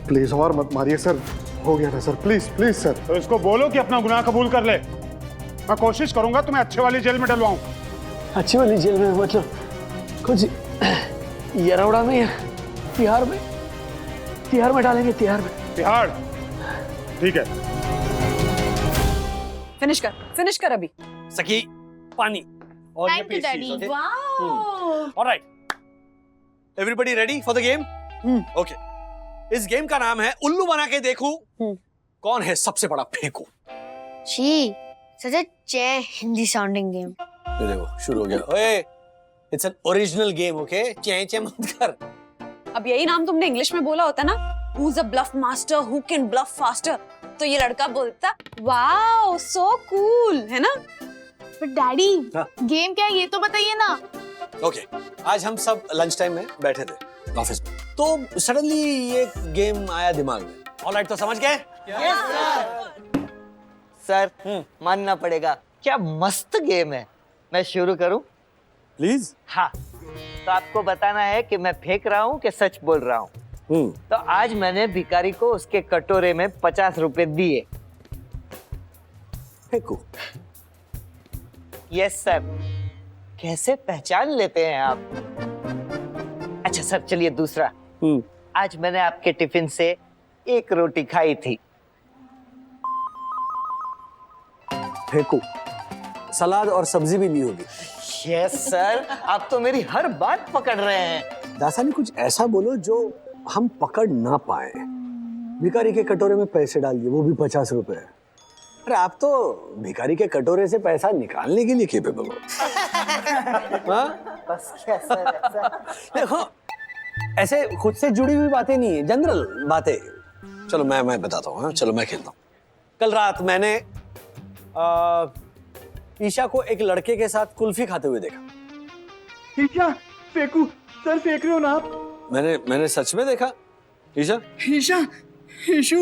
Please और मत मारिए सर, हो गया ना सर, प्लीज प्लीज सर। तो इसको बोलो कि अपना गुनाह कबूल कर ले। मैं कोशिश करूंगा तुम्हें अच्छे वाली जेल में डलवाऊं। अच्छी वाली जेल में मतलब कुछ यरौड़ा में या तिहाड़ में? तिहाड़ में डालेंगे, तिहाड़ में। तिहाड़, ठीक है। फिनिश कर अभी। सखी पानी और Thank you, Daddy. Wow. Alright, everybody ready for the game? Okay, इस गेम का नाम है उल्लू बना के देखूं कौन है सबसे बड़ा फेंकू। Gee, such a Hindi sounding game. ये देखो शुरू हो गया। ओए, it's an original game, okay? चे मत कर। अब यही नाम तुमने इंग्लिश में बोला होता ना, Who's a bluff master, who can bluff faster, तो ये लड़का बोलता वाओ सो कूल, है ना? But Daddy, हाँ? गेम क्या है ये तो बताइए ना। ओके, आज हम सब लंच टाइम में बैठे थे ऑफिस में, तो सडनली ये गेम आया दिमाग में। ऑलराइट, तो समझ गए? सर मानना पड़ेगा, क्या मस्त गेम है। मैं शुरू करूं? प्लीज। हाँ, तो आपको बताना है कि मैं फेंक रहा हूँ कि सच बोल रहा हूँ। तो आज मैंने भिखारी को उसके कटोरे में 50 रुपए दिए। फेंकू। Yes sir. कैसे पहचान लेते हैं आप? अच्छा सर, चलिए दूसरा। आज मैंने आपके टिफिन से एक रोटी खाई थी। फेंकू। सलाद और सब्जी भी ली होगी। यस सर, आप तो मेरी हर बात पकड़ रहे हैं। दासानी कुछ ऐसा बोलो जो हम पकड़ ना पाए। भिखारी के कटोरे में पैसे डाल दिए, वो भी 50 रुपए। अरे आप तो भिखारी के कटोरे से पैसा निकालने के लिए केपेबल हो। हाँ? बस क्या सर, ऐसा? देखो, ऐसे खुद से जुड़ी हुई बातें नहीं है, जनरल बातें। चलो मैं बताता हूँ। हाँ, चलो मैं खेलता हूँ। कल रात मैंने ईशा को एक लड़के के साथ कुल्फी खाते हुए देखा। ईशा, फेंकू सर, फेंक रहे हो ना आप? मैंने सच में देखा। ईशा, ईशा, ईशू।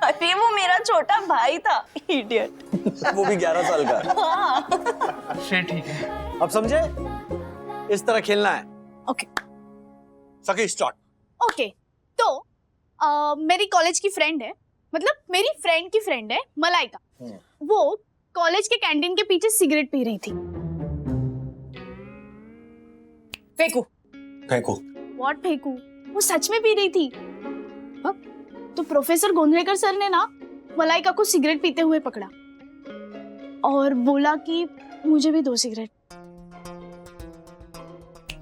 अरे वो मेरा छोटा भाई था, इडियट। वो भी 11 साल का। ठीक है। अब समझे? इस तरह खेलना है। ओके सकी स्टार्ट। ओके, तो मेरी कॉलेज की फ्रेंड है, मतलब मेरी फ्रेंड की फ्रेंड है मलाइका। वो कॉलेज के कैंटीन के पीछे सिगरेट पी रही थी। फेंकू। फेंकू। व्हाट फेंकू? वो सच में पी रही थी। हाँ? तो प्रोफेसर गोंधलेकर सर ने ना मलाइका को सिगरेट पीते हुए पकड़ा और बोला कि मुझे भी 2 सिगरेट।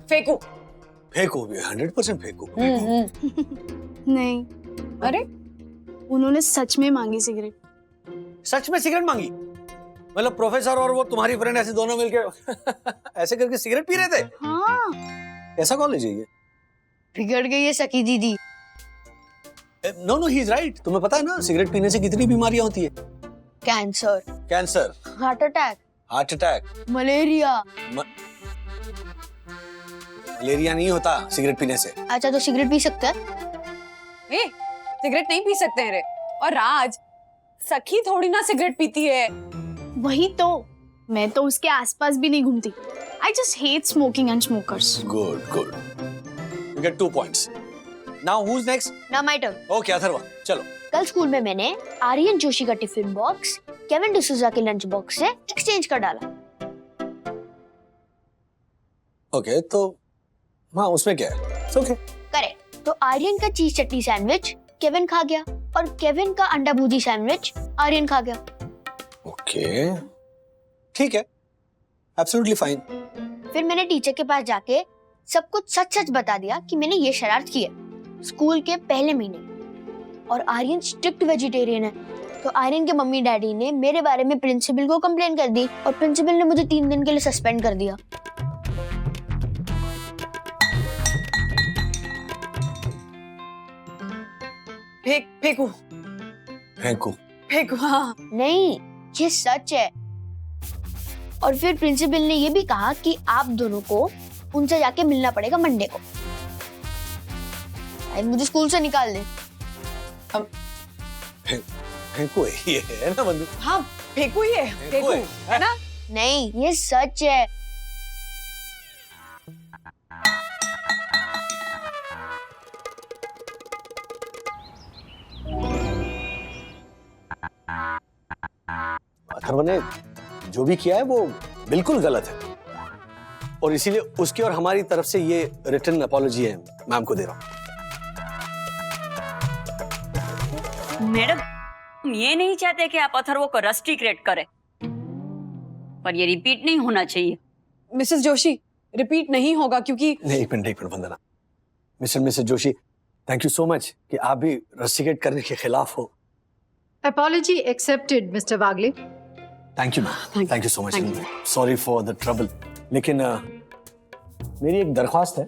फेंकू। फेंकू भी 100% फेंकू। नहीं, अरे उन्होंने सच में मांगी सिगरेट। सच में सिगरेट मांगी? मतलब प्रोफेसर और वो तुम्हारी फ्रेंड ऐसे दोनों मिलके ऐसे करके सिगरेट पी रहे थे? हाँ। ऐसा कॉलेज है ये? बिगड़ गई है सकी दीदी। No he is right. तुम्हें पता है ना सिगरेट पीने से कितनी बीमारियां होती है? Cancer, cancer, heart attack, malaria. Malaria नहीं होता सिगरेट पीने से। अच्छा, तो सिगरेट पी सकते हैं? ए, सिगरेट नहीं पी सकते हैं रे। और राज, सखी थोड़ी ना सिगरेट पीती है। वही तो, मैं तो उसके आसपास भी नहीं घूमती। I just hate smoking and smokers. Good. You get 2 points. Now who's next? Now my turn. Okay, Atharva, चलो। कल स्कूल में मैंने आर्यन जोशी का टिफिन बॉक्स केविन डिसूजा के लंच बॉक्स से एक्सचेंज कर डाला। ओके, तो हाँ उसमें क्या है? It's okay. करेक्ट। तो आर्यन का चीज चटनी सैंडविच केविन खा गया और केविन का अंडा भुर्जी सैंडविच आर्यन खा गया। ओके, ठीक है, एब्सोल्युटली फाइन। फिर मैंने टीचर के पास जाके सब कुछ सच बता दिया कि मैंने ये शरारत की है स्कूल के पहले महीने। और आर्यन स्ट्रिक्ट वेजिटेरियन है, तो आर्यन के मम्मी डैडी ने मेरे बारे में प्रिंसिपल को कंप्लेन कर दी और प्रिंसिपल ने मुझे 3 दिन के लिए सस्पेंड कर दिया। फेंकू। फेंकू। फेंकू, हाँ। नहीं, ये सच है। और फिर प्रिंसिपल ने ये भी कहा कि आप दोनों को उनसे जाके मिलना पड़ेगा मंडे को। मुझे स्कूल से निकाल दे। फेंकू ये है ना बंदूक? हाँ, फेंकू ही है। फेंकू है ना? नहीं, ये सच है। अथर्व ने जो भी किया है वो बिल्कुल गलत है, और इसीलिए उसकी और हमारी तरफ से ये रिटन अपॉलॉजी है मैम को दे रहा हूँ। मैडम, हम ये नहीं चाहते कि आप अथर्व को रस्टी क्रिएट करें, पर ये रिपीट नहीं होना चाहिए। मिसेस जोशी, रिपीट नहीं होगा क्योंकि नहीं, एक minute Vandana. Mrs Joshi, thank you so much कि आप भी रस्टिकेट करने के खिलाफ हो। Apology accepted, Mr. Wagle. Thank you ma'am, thank you so much. Sorry for the trouble. लेकिन मेरी एक दरख्वास्त है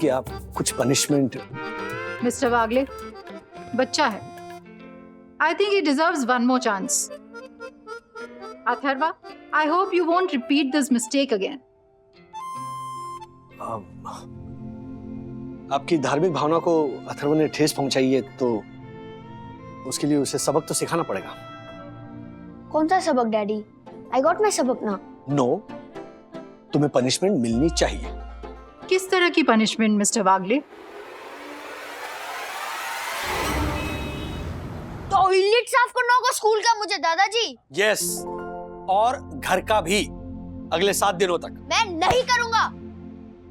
कि आप कुछ पनिशमेंट। Mr. Wagle, बच्चा है। I think he deserves one more chance. Atharva, I hope you won't repeat this mistake again. आपकी धार्मिक भावना को अथर्व ने ठेस पहुंचाई है, तो उसके लिए उसे सबक तो सिखाना पड़ेगा। कौन सा सबक डैडी? आई गॉट माई सबक ना। नो, तुम्हें पनिशमेंट मिलनी चाहिए। किस तरह की punishment, Mr. Wagle? टॉयलेट साफ करना होगा स्कूल का मुझे दादाजी। यस, और घर का भी अगले 7 दिनों तक। मैं नहीं करूंगा।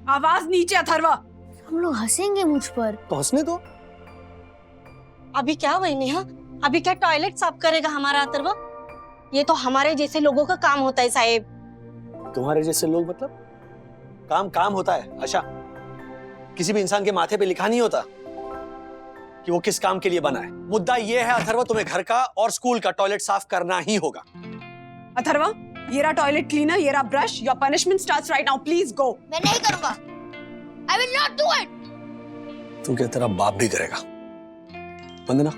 आवाज नीचे अथर्वा। हम लोग हंसेंगे मुझ पर। तो हंसने दो। अभी क्या हुई नेहा? अभी क्या टॉयलेट साफ करेगा हमारा अथर्व? ये तो हमारे जैसे लोगों का काम होता है साहेब। तुम्हारे जैसे लोग मतलब? काम होता है आशा। किसी भी इंसान के माथे पे लिखा नहीं होता कि वो किस काम के लिए बना है। मुद्दा ये है अथर्व, तुम्हें घर का और स्कूल का टॉयलेट साफ करना ही होगा। अथर्वा, ये रहा टॉयलेट क्लीनर, ये रहा brush. Your punishment starts right now, please go. मैं नहीं करूंगा। I will not do it. तू क्या तेरा बाप भी करेगा? वंदना,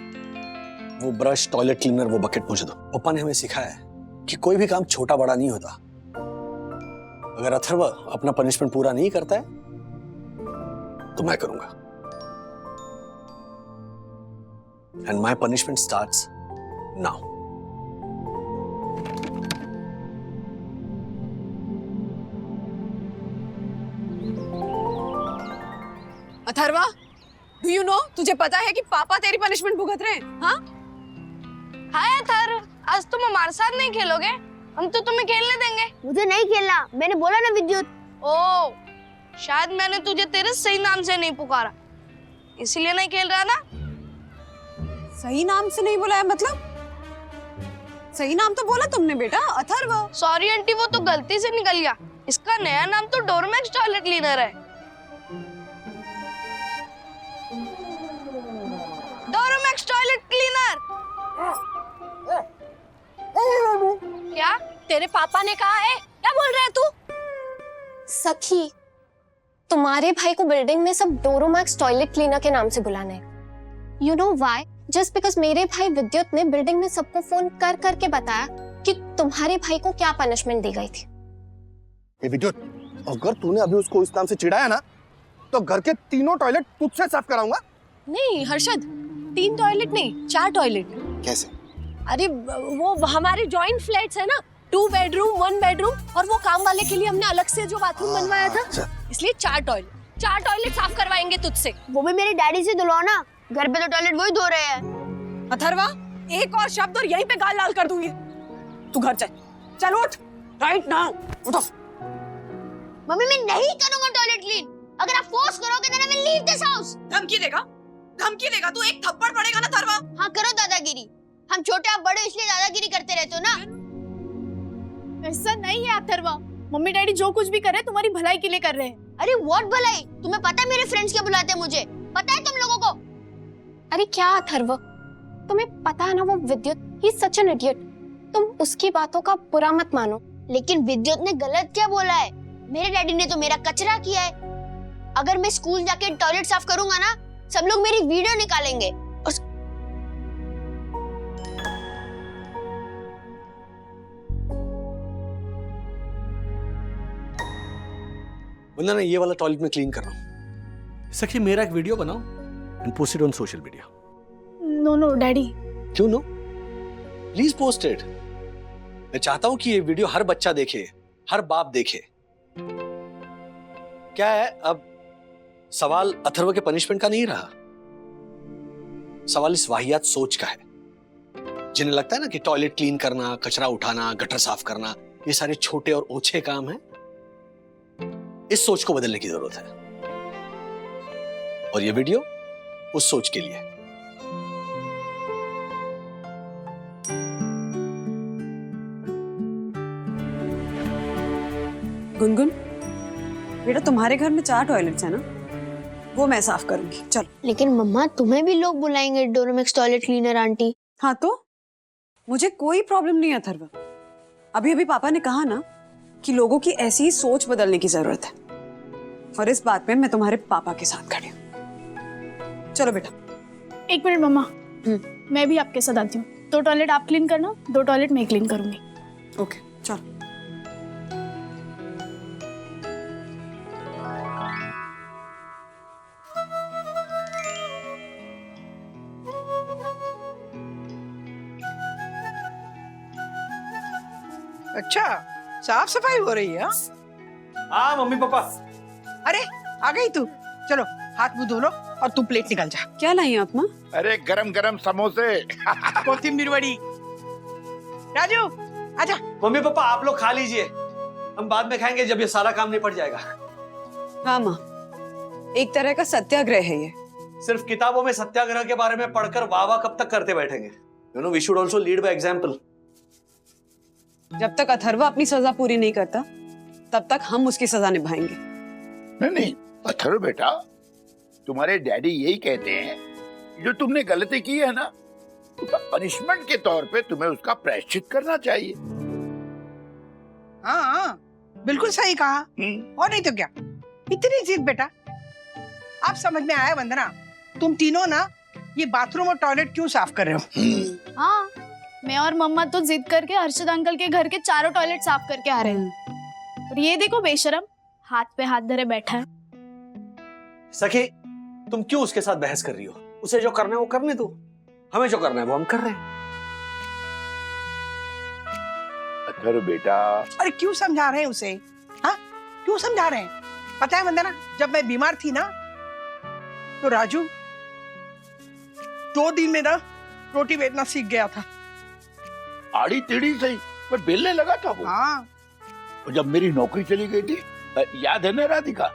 वो ब्रश, टॉयलेट क्लीनर, वो बकेट मुझे दो। पापा ने हमें सिखाया है कि कोई भी काम छोटा बड़ा नहीं होता। अगर अथर्व अपना पनिशमेंट पूरा नहीं करता है तो मैं करूंगा। And my punishment starts now. Atharva, do you know, तुझे पता है कि पापा तेरी पनिशमेंट भुगत रहे हैं? हाँ? हाय अथर्व, आज तुम हमारे साथ नहीं खेलोगे? हम तो तुम्हें खेलने देंगे। मुझे नहीं खेलना, मैंने बोला ना विद्युत। ओह, शायद मैंने तुझे तेरे सही नाम से नहीं पुकारा, इसलिए नहीं खेल रहा ना? सही नाम से नहीं बुलाया मतलब? सही नाम तो बोला तुमने बेटा, अथर्व। सॉरी आंटी, वो तो गलती से निकल गया। इसका नया नाम तो डोरमैक्स टॉयलेट क्लीनर है। डोरमैक्स टॉयलेट क्लीनर। क्या तेरे पापा ने कहा है? क्या बोल रहा है तू? सखी, तुम्हारे भाई को बिल्डिंग में सब डोरोमैक्स टॉयलेट क्लीनर के नाम से बुलाना है। You know why? Just because मेरे भाई विद्युत ने बिल्डिंग में सबको फोन कर करके बताया कि तुम्हारे भाई को क्या पनिशमेंट दी गई थी। विद्युत, अगर तूने अभी उसको इस नाम से चिढ़ाया ना, तो घर के तीनों टॉयलेट तुझसे साफ कराऊंगा। नहीं हर्षद, 3 टॉयलेट नहीं, 4 टॉयलेट। कैसे? अरे वो हमारे जॉइंट फ्लैट्स है ना, 2 बेडरूम 1 बेडरूम, और वो काम वाले के लिए हमने अलग से जो बाथरूम बनवाया था, इसलिए 4 टॉयलेट साफ करवाएंगे तुझसे। वो भी मेरे डैडी से धुलवाओ ना, घर पे तो टॉयलेट वही धो रहे हैं। अथर्वा, एक और शब्द और यहीं पे गाल लाल कर दूंगी। तू घर चल, चल उठ, राइट नाउ, उठो। मम्मी, मैं नहीं करूंगा टॉयलेट क्लीन। अगर आप फोर्स करोगे तो मैं लीव दिस हाउस। धमकी देगा? तू एक थप्पड़ पड़ेगा ना अथर्वा। हाँ, करो दादागिरी। हम छोटे आप बड़े इसलिए दादागिरी करते रहते हो ना। ऐसा नहीं है अथर्वा, मम्मी डैडी जो कुछ भी कर रहे हैं तुम्हारी भलाई के लिए कर रहे हैं। अरे व्हाट भलाई? तुम्हें पता है मेरे फ्रेंड्स क्या बुलाते हैं मुझे? पता है तुम लोगों को? अरे क्या अथर्व, तुम्हें पता है ना वो विद्युत, he is such an idiot. तुम उसकी बातों का बुरा मत मानो। लेकिन विद्युत ने गलत क्या बोला है? मेरे डैडी ने तो मेरा कचरा किया है। अगर मैं स्कूल जाके टॉयलेट साफ करूंगा ना, सब लोग मेरी वीडियो निकालेंगे। वंदना, ये वाला टॉयलेट में क्लीन कर रहा हूँ। सखी, मेरा एक वीडियो बनाओ and post it on social media. No daddy. क्यों नो? Please post it. मैं चाहता हूं कि ये वीडियो हर बच्चा देखे, हर बाप देखे। क्या है, अब सवाल अथर्व के पनिशमेंट का नहीं रहा, सवाल इस वाहियात सोच का है। जिन्हें लगता है ना कि टॉयलेट क्लीन करना, कचरा उठाना, गटर साफ करना ये सारे छोटे और ओछे काम हैं, इस सोच को बदलने की जरूरत है। और ये वीडियो उस सोच के लिए है। गुनगुन, बेटा तुम्हारे घर में 4 टॉयलेट्स हैं ना, वो मैं साफ करूंगी। चलो। लेकिन मम्मा तुम्हें भी लोग बुलाएंगे डोरोमैक्स टॉयलेट क्लीनर आंटी। हाँ तो मुझे कोई प्रॉब्लम नहीं है अथर्व। अभी अभी पापा ने कहा ना कि लोगों की ऐसी ही सोच बदलने की जरूरत है, और इस बात में मैं तुम्हारे पापा के साथ खड़ी हूँ। चलो बेटा। 1 मिनट मम्मा, मैं भी आपके साथ आती हूँ। 2 टॉयलेट आप क्लीन करना, 2 टॉयलेट मैं क्लीन करूंगी। ओके चलो। अच्छा, साफ सफाई हो रही है? हाँ मम्मी पापा। अरे आ गई तू, चलो हाथ मुंह धो लो और तू प्लेट निकाल जा। क्या लाई आप माँ? अरे गरम गरम समोसे। कोथिंबीर वड़ी। राजू आजा। मम्मी पापा आप लोग खा लीजिए, हम बाद में खाएंगे जब ये सारा काम निपट जाएगा। हाँ माँ, एक तरह का सत्याग्रह है ये। सिर्फ किताबों में सत्याग्रह के बारे में पढ़कर वाह वाह कब तक करते बैठेंगे? You know we should also lead by example. जब तक अथर्व अपनी सजा पूरी नहीं करता तब तक हम उसकी सजा निभाएंगे। नहीं अथर्व बेटा, तुम्हारे डैडी यही कहते हैं, जो तुमने गलती की है ना, उसका पनिशमेंट के तौर पे तुम्हें उसका प्रायश्चित करना चाहिए। हाँ बिल्कुल सही कहा। और नहीं तो क्या, इतनी जिद बेटा। आप समझ में आया वंदना, तुम तीनों ना ये बाथरूम और टॉयलेट क्यों साफ कर रहे हो? हाँ, मैं और मम्मा तो जिद करके हर्षद अंकल के घर के 4 टॉयलेट साफ करके आ रहे हैं। और ये देखो बेशरम, हाथ पे हाथ धरे बैठा है। सखी, तुम क्यों उसके साथ बहस कर रही हो? उसे जो करना है वो करने दो, हमें जो करना है वो हम कर रहे हैं। अथर्व बेटा। अरे क्यों समझा रहे हैं उसे? हाँ क्यों समझा रहे हैं? पता है वंदना, जब मैं बीमार थी ना तो राजू 2 दिन में ना रोटी बेलना सीख गया था। आड़ी टेढ़ी सही पर बेलने लगा था वो। हाँ। तो जब मेरी नौकरी चली गई थी, याद है ना राधिका?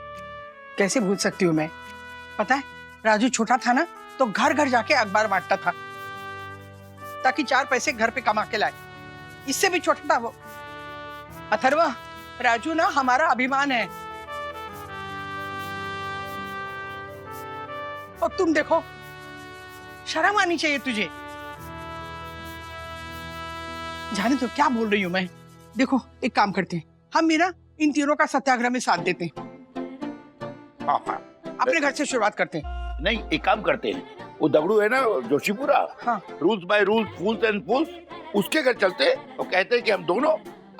कैसे भूल सकती हूँ मैं? पता है राजू छोटा था ना तो घर घर जाके अखबार बांटता था ताकि 4 पैसे घर पे कमा के लाए। इससे भी छोटा था वो। अथर्व, राजू ना हमारा अभिमान है। और तुम देखो, शर्म आनी चाहिए तुझे। जाने तो क्या बोल रही हूँ मैं। देखो एक काम करते हैं, हम भी ना इन तीनों का सत्याग्रह में साथ देते हैं। अपने घर से शुरुआत करते हैं। नहीं, एक काम करते हैं, वो दगड़ू है ना जोशीपुरा, हाँ। Rules by rules, fools and fools, उसके घर चलते हैं और कहते हैं कि हम दोनों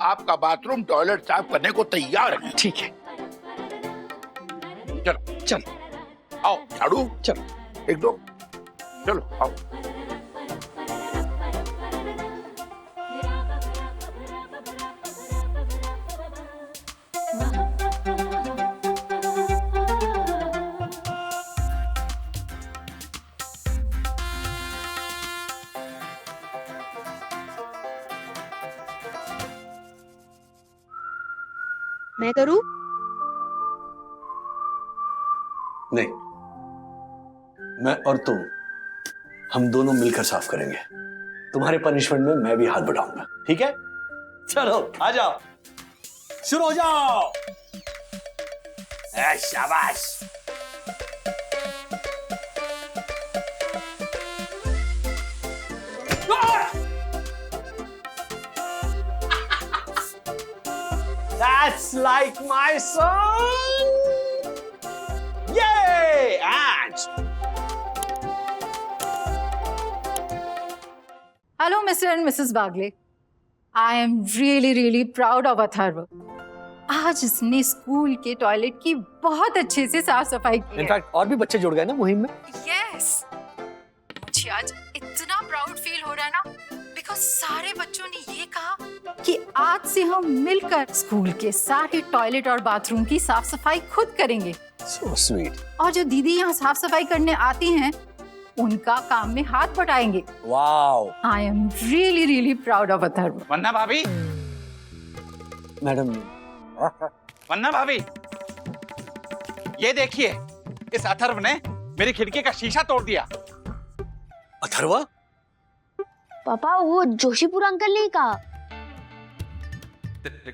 आपका बाथरूम टॉयलेट साफ करने को तैयार हैं। ठीक है, चलो चलो आओ झाड़ू, चलो 1 2 चलो आओ। मैं करूं? नहीं, मैं और तुम, हम दोनों मिलकर साफ करेंगे। तुम्हारे पनिशमेंट में मैं भी हाथ बढ़ाऊंगा, ठीक है? चलो आ जाओ, शुरू हो जाओ। शाबाश। That's like my son. Yay! And Hello, Mr. and Mrs. Bagle. I am really proud of Atharva. आज इसने स्कूल के टॉयलेट की बहुत अच्छे से साफ सफाई की है। इनफैक्ट और भी बच्चे जुड़ गए ना मुहिम में। यस, मुझे आज इतना प्राउड फील हो रहा है ना, बिकॉज सारे बच्चों ने ये कहा कि आज से हम मिलकर स्कूल के सारे टॉयलेट और बाथरूम की साफ सफाई खुद करेंगे। So sweet. और जो दीदी यहाँ साफ सफाई करने आती हैं, उनका काम में हाथ बटाएंगे। Wow I am really really proud of Atharva. वन्ना भाभी, मैडम। वन्ना भाभी, ये देखिए, इस अथर्व ने मेरी खिड़की का शीशा तोड़ दिया। अथर्वा? पापा वो जोशीपुर अंकल ने कहा।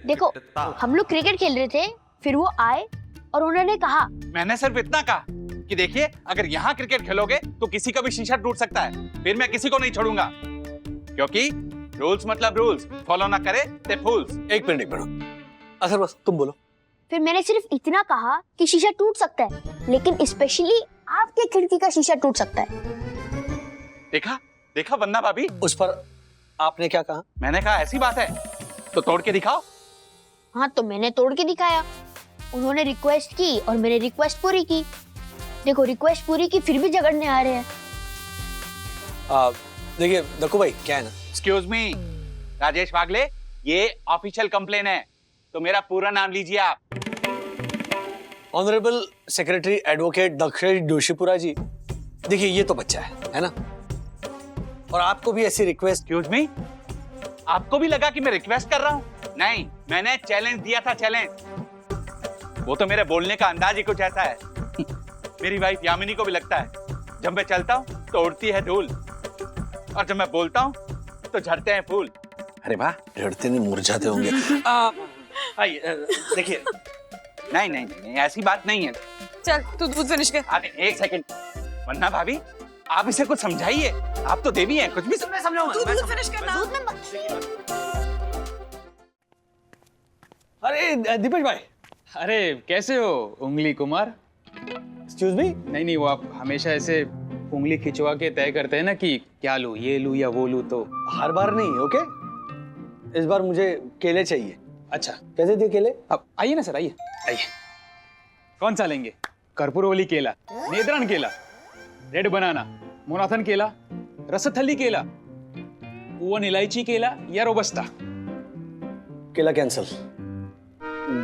देखो हम लोग क्रिकेट खेल रहे थे, फिर वो आए और उन्होंने कहा। मैंने सिर्फ इतना कहा कि देखिए, अगर यहाँ क्रिकेट खेलोगे तो किसी का भी शीशा टूट सकता है, फिर मैं किसी को नहीं छोड़ूंगा, क्योंकि रूल्स मतलब रूल्स, फॉलो ना करे ते फूल्स। एक मिनट अथर्वा तुम बोलो। फिर मैंने सिर्फ इतना कहा कि शीशा टूट सकता है, लेकिन स्पेशली आपके खिड़की का शीशा टूट सकता है। देखा देखा वन्ना भाभी, उस पर आपने क्या कहा? मैंने कहा ऐसी बात है तो तोड़ के दिखाओ। हाँ तो मैंने तोड़ के दिखाया। उन्होंने रिक्वेस्ट की और मैंने रिक्वेस्ट पूरी की। देखो रिक्वेस्ट पूरी की फिर भी झगड़ने आ रहे हैं। देखिए दक्कू भाई क्या है ना। एक्सक्यूज मी राजेश वागले, ये ऑफिशियल कंप्लेन है, तो मेरा पूरा नाम लीजिए आप। Honourable secretary advocate Dakshesh Joshipura ji, देखिए ये तो बच्चा है ना, और आपको भी ऐसी रिक्वेस्ट। एक्सक्यूज मी, आपको भी लगा कि मैं रिक्वेस्ट कर रहा हूँ? नहीं, मैंने चैलेंज दिया था, चैलेंज। वो तो मेरे बोलने का अंदाज ही कुछ ऐसा है। मेरी वाइफ यामिनी को भी लगता है, जब मैं चलता हूँ तो उड़ती है धूल, और जब मैं बोलता हूँ तो झड़ते हैं फूल। अरे वाह, झड़ते नहीं मुरझाते होंगे। देखिए नहीं नहीं नहीं, ऐसी बात नहीं है। चल तू दूध फिनिश कर। अरे एक सेकंड, वन्ना भाभी आप इसे कुछ समझाइए, आप तो देवी हैं, कुछ भी समझाऊंगा। तू दूध फिनिश करना। अरे दीपेश भाई। अरे कैसे हो उंगली कुमार? Excuse me? नहीं, वो आप हमेशा ऐसे उंगली खिंचवा के तय करते हैं ना कि क्या लूं, ये लूं या वो लूं, तो हर बार नहीं। ओके, इस बार मुझे केले चाहिए। अच्छा कैसे दिए केले? अब आइए ना सर, आइए। कौन सा लेंगे? कर्पूरवली केला, नेद्रान केला, रेड बनाना, मोनाथन केला, रसथली केला, ओवन इलायची केला या रोबस्ता? केला कैंसिल,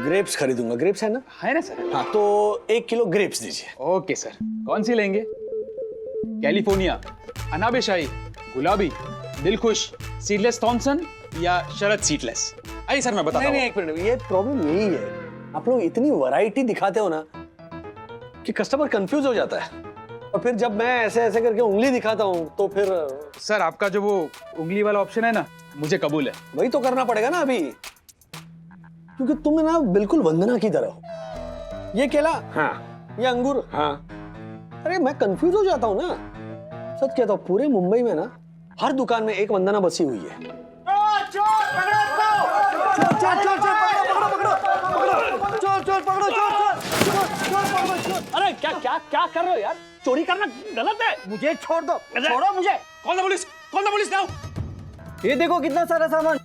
ग्रेप्स खरीदूंगा। ग्रेप्स है ना? है ना सर? हाँ तो 1 किलो ग्रेप्स दीजिए। Okay sir. कौन सी लेंगे? कैलिफोर्निया, अनाबेशाही, गुलाबी, दिलखुश, सीडलेस थॉमसन या शरद सीडलेस? आइए सर मैं बताता हूँ। नहीं, एक मिनट, ये प्रॉब्लम यही है, आप लोग इतनी वैरायटी दिखाते हो ना कि कस्टमर कंफ्यूज हो जाता है, और फिर जब मैं ऐसे ऐसे करके उंगली दिखाता हूँ तो फिर। सर आपका जो वो उंगली वाला ऑप्शन है ना, मुझे कबूल है। वही तो करना पड़ेगा ना अभी, क्योंकि तुम ना बिल्कुल वंदना की तरह हो। ये केला हाँ, ये अंगूर हाँ। अरे मैं कंफ्यूज हो जाता हूँ ना, सच कहता हूँ, पूरे मुंबई में ना हर दुकान में एक वंदना बसी हुई है। अरे क्या क्या क्या कर रहे हो यार? चोरी करना गलत है। मुझे छोड़ दो, छोड़ो मुझे। कौन सा पुलिस? कौन सा पुलिस? लाओ। ये देखो कितना सारा सामान,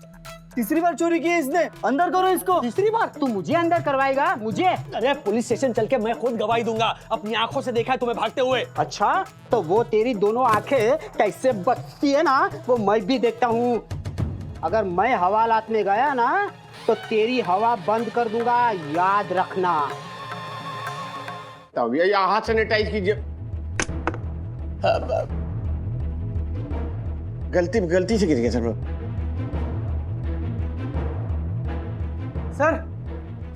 तीसरी बार चोरी की है इसने। अंदर करो इसको। तीसरी बार? तू मुझे अंदर करवाएगा? मुझे? अरे पुलिस स्टेशन चल के मैं खुद गवाही दूंगा, अपनी आंखों से देखा है तुम्हें भागते हुए। अच्छा, तो वो तेरी दोनों आंखें कैसे बचती है ना, वो मैं भी देखता हूँ। अगर मैं हवालात में गया ना तो तेरी हवा बंद कर दूंगा, याद रखना। तब ये हाथ सैनिटाइज कीजिए। गलती से गिर गया सर।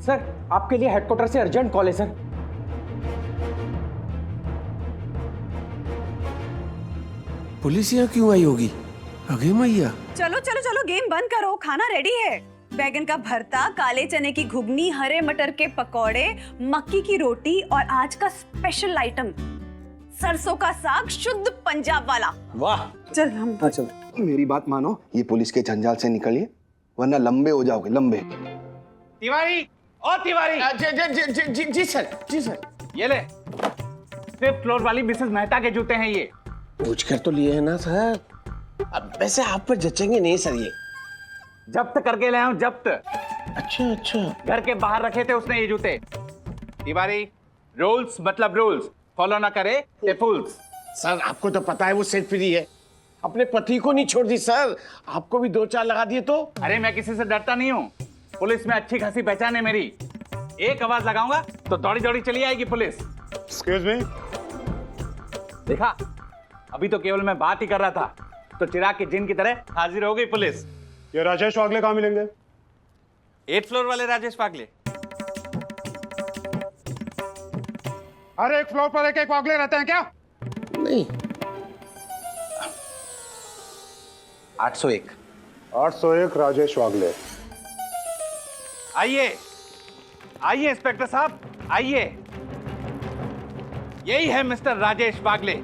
सर आपके लिए हेडक्वार्टर से अर्जेंट कॉल है सर। पुलिस यहाँ क्यों आई होगी? अगे मैया। चलो चलो चलो, गेम बंद करो, खाना रेडी है। बैगन का भरता, काले चने की घुगनी, हरे मटर के पकौड़े, मक्की की रोटी और आज का स्पेशल आइटम सरसों का साग, शुद्ध पंजाब वाला। वाह। चल हम। हाँ चल। मेरी बात मानो, ये पुलिस के जंजाल से निकलिए, वरना लंबे हो जाओगे, लंबे। तिवारी, और तिवारी। जी सर, जी सर। ये ले, 5th फ्लोर वाली मिसेस मेहता के जूते हैं ये। पूछ कर तो लिए है ना सर। अब वैसे आप पर जचेंगे नहीं सर ये। जब्त करके लाया हूं, जब्त। अच्छा। घर के बाहर रखे थे उसने ये जूते। तिवारी, रूल्स मतलब रूल्स, फॉलो ना करे ते फूल्स। सर आपको तो पता है वो सेट फ्री है, अपने पति को नहीं छोड़ दी सर, आपको भी 2-4 लगा दिए तो। अरे मैं किसी से डरता नहीं हूँ, पुलिस में अच्छी खासी पहचान है मेरी। एक आवाज लगाऊंगा तो दौड़ी दौड़ी चली आएगी पुलिस। Excuse me. देखा, अभी तो केवल मैं बात ही कर रहा था तो चिराग के जिन की तरह हाजिर हो गई पुलिस। ये राजेश वागले कहाँ मिलेंगे? 8th फ्लोर वाले राजेश वागले। हर एक फ्लोर पर एक एक वागले रहते हैं क्या? नहीं। 801। 801 राजेश वागले। आइए आइए इंस्पेक्टर साहब आइए, यही है मिस्टर राजेश वागले।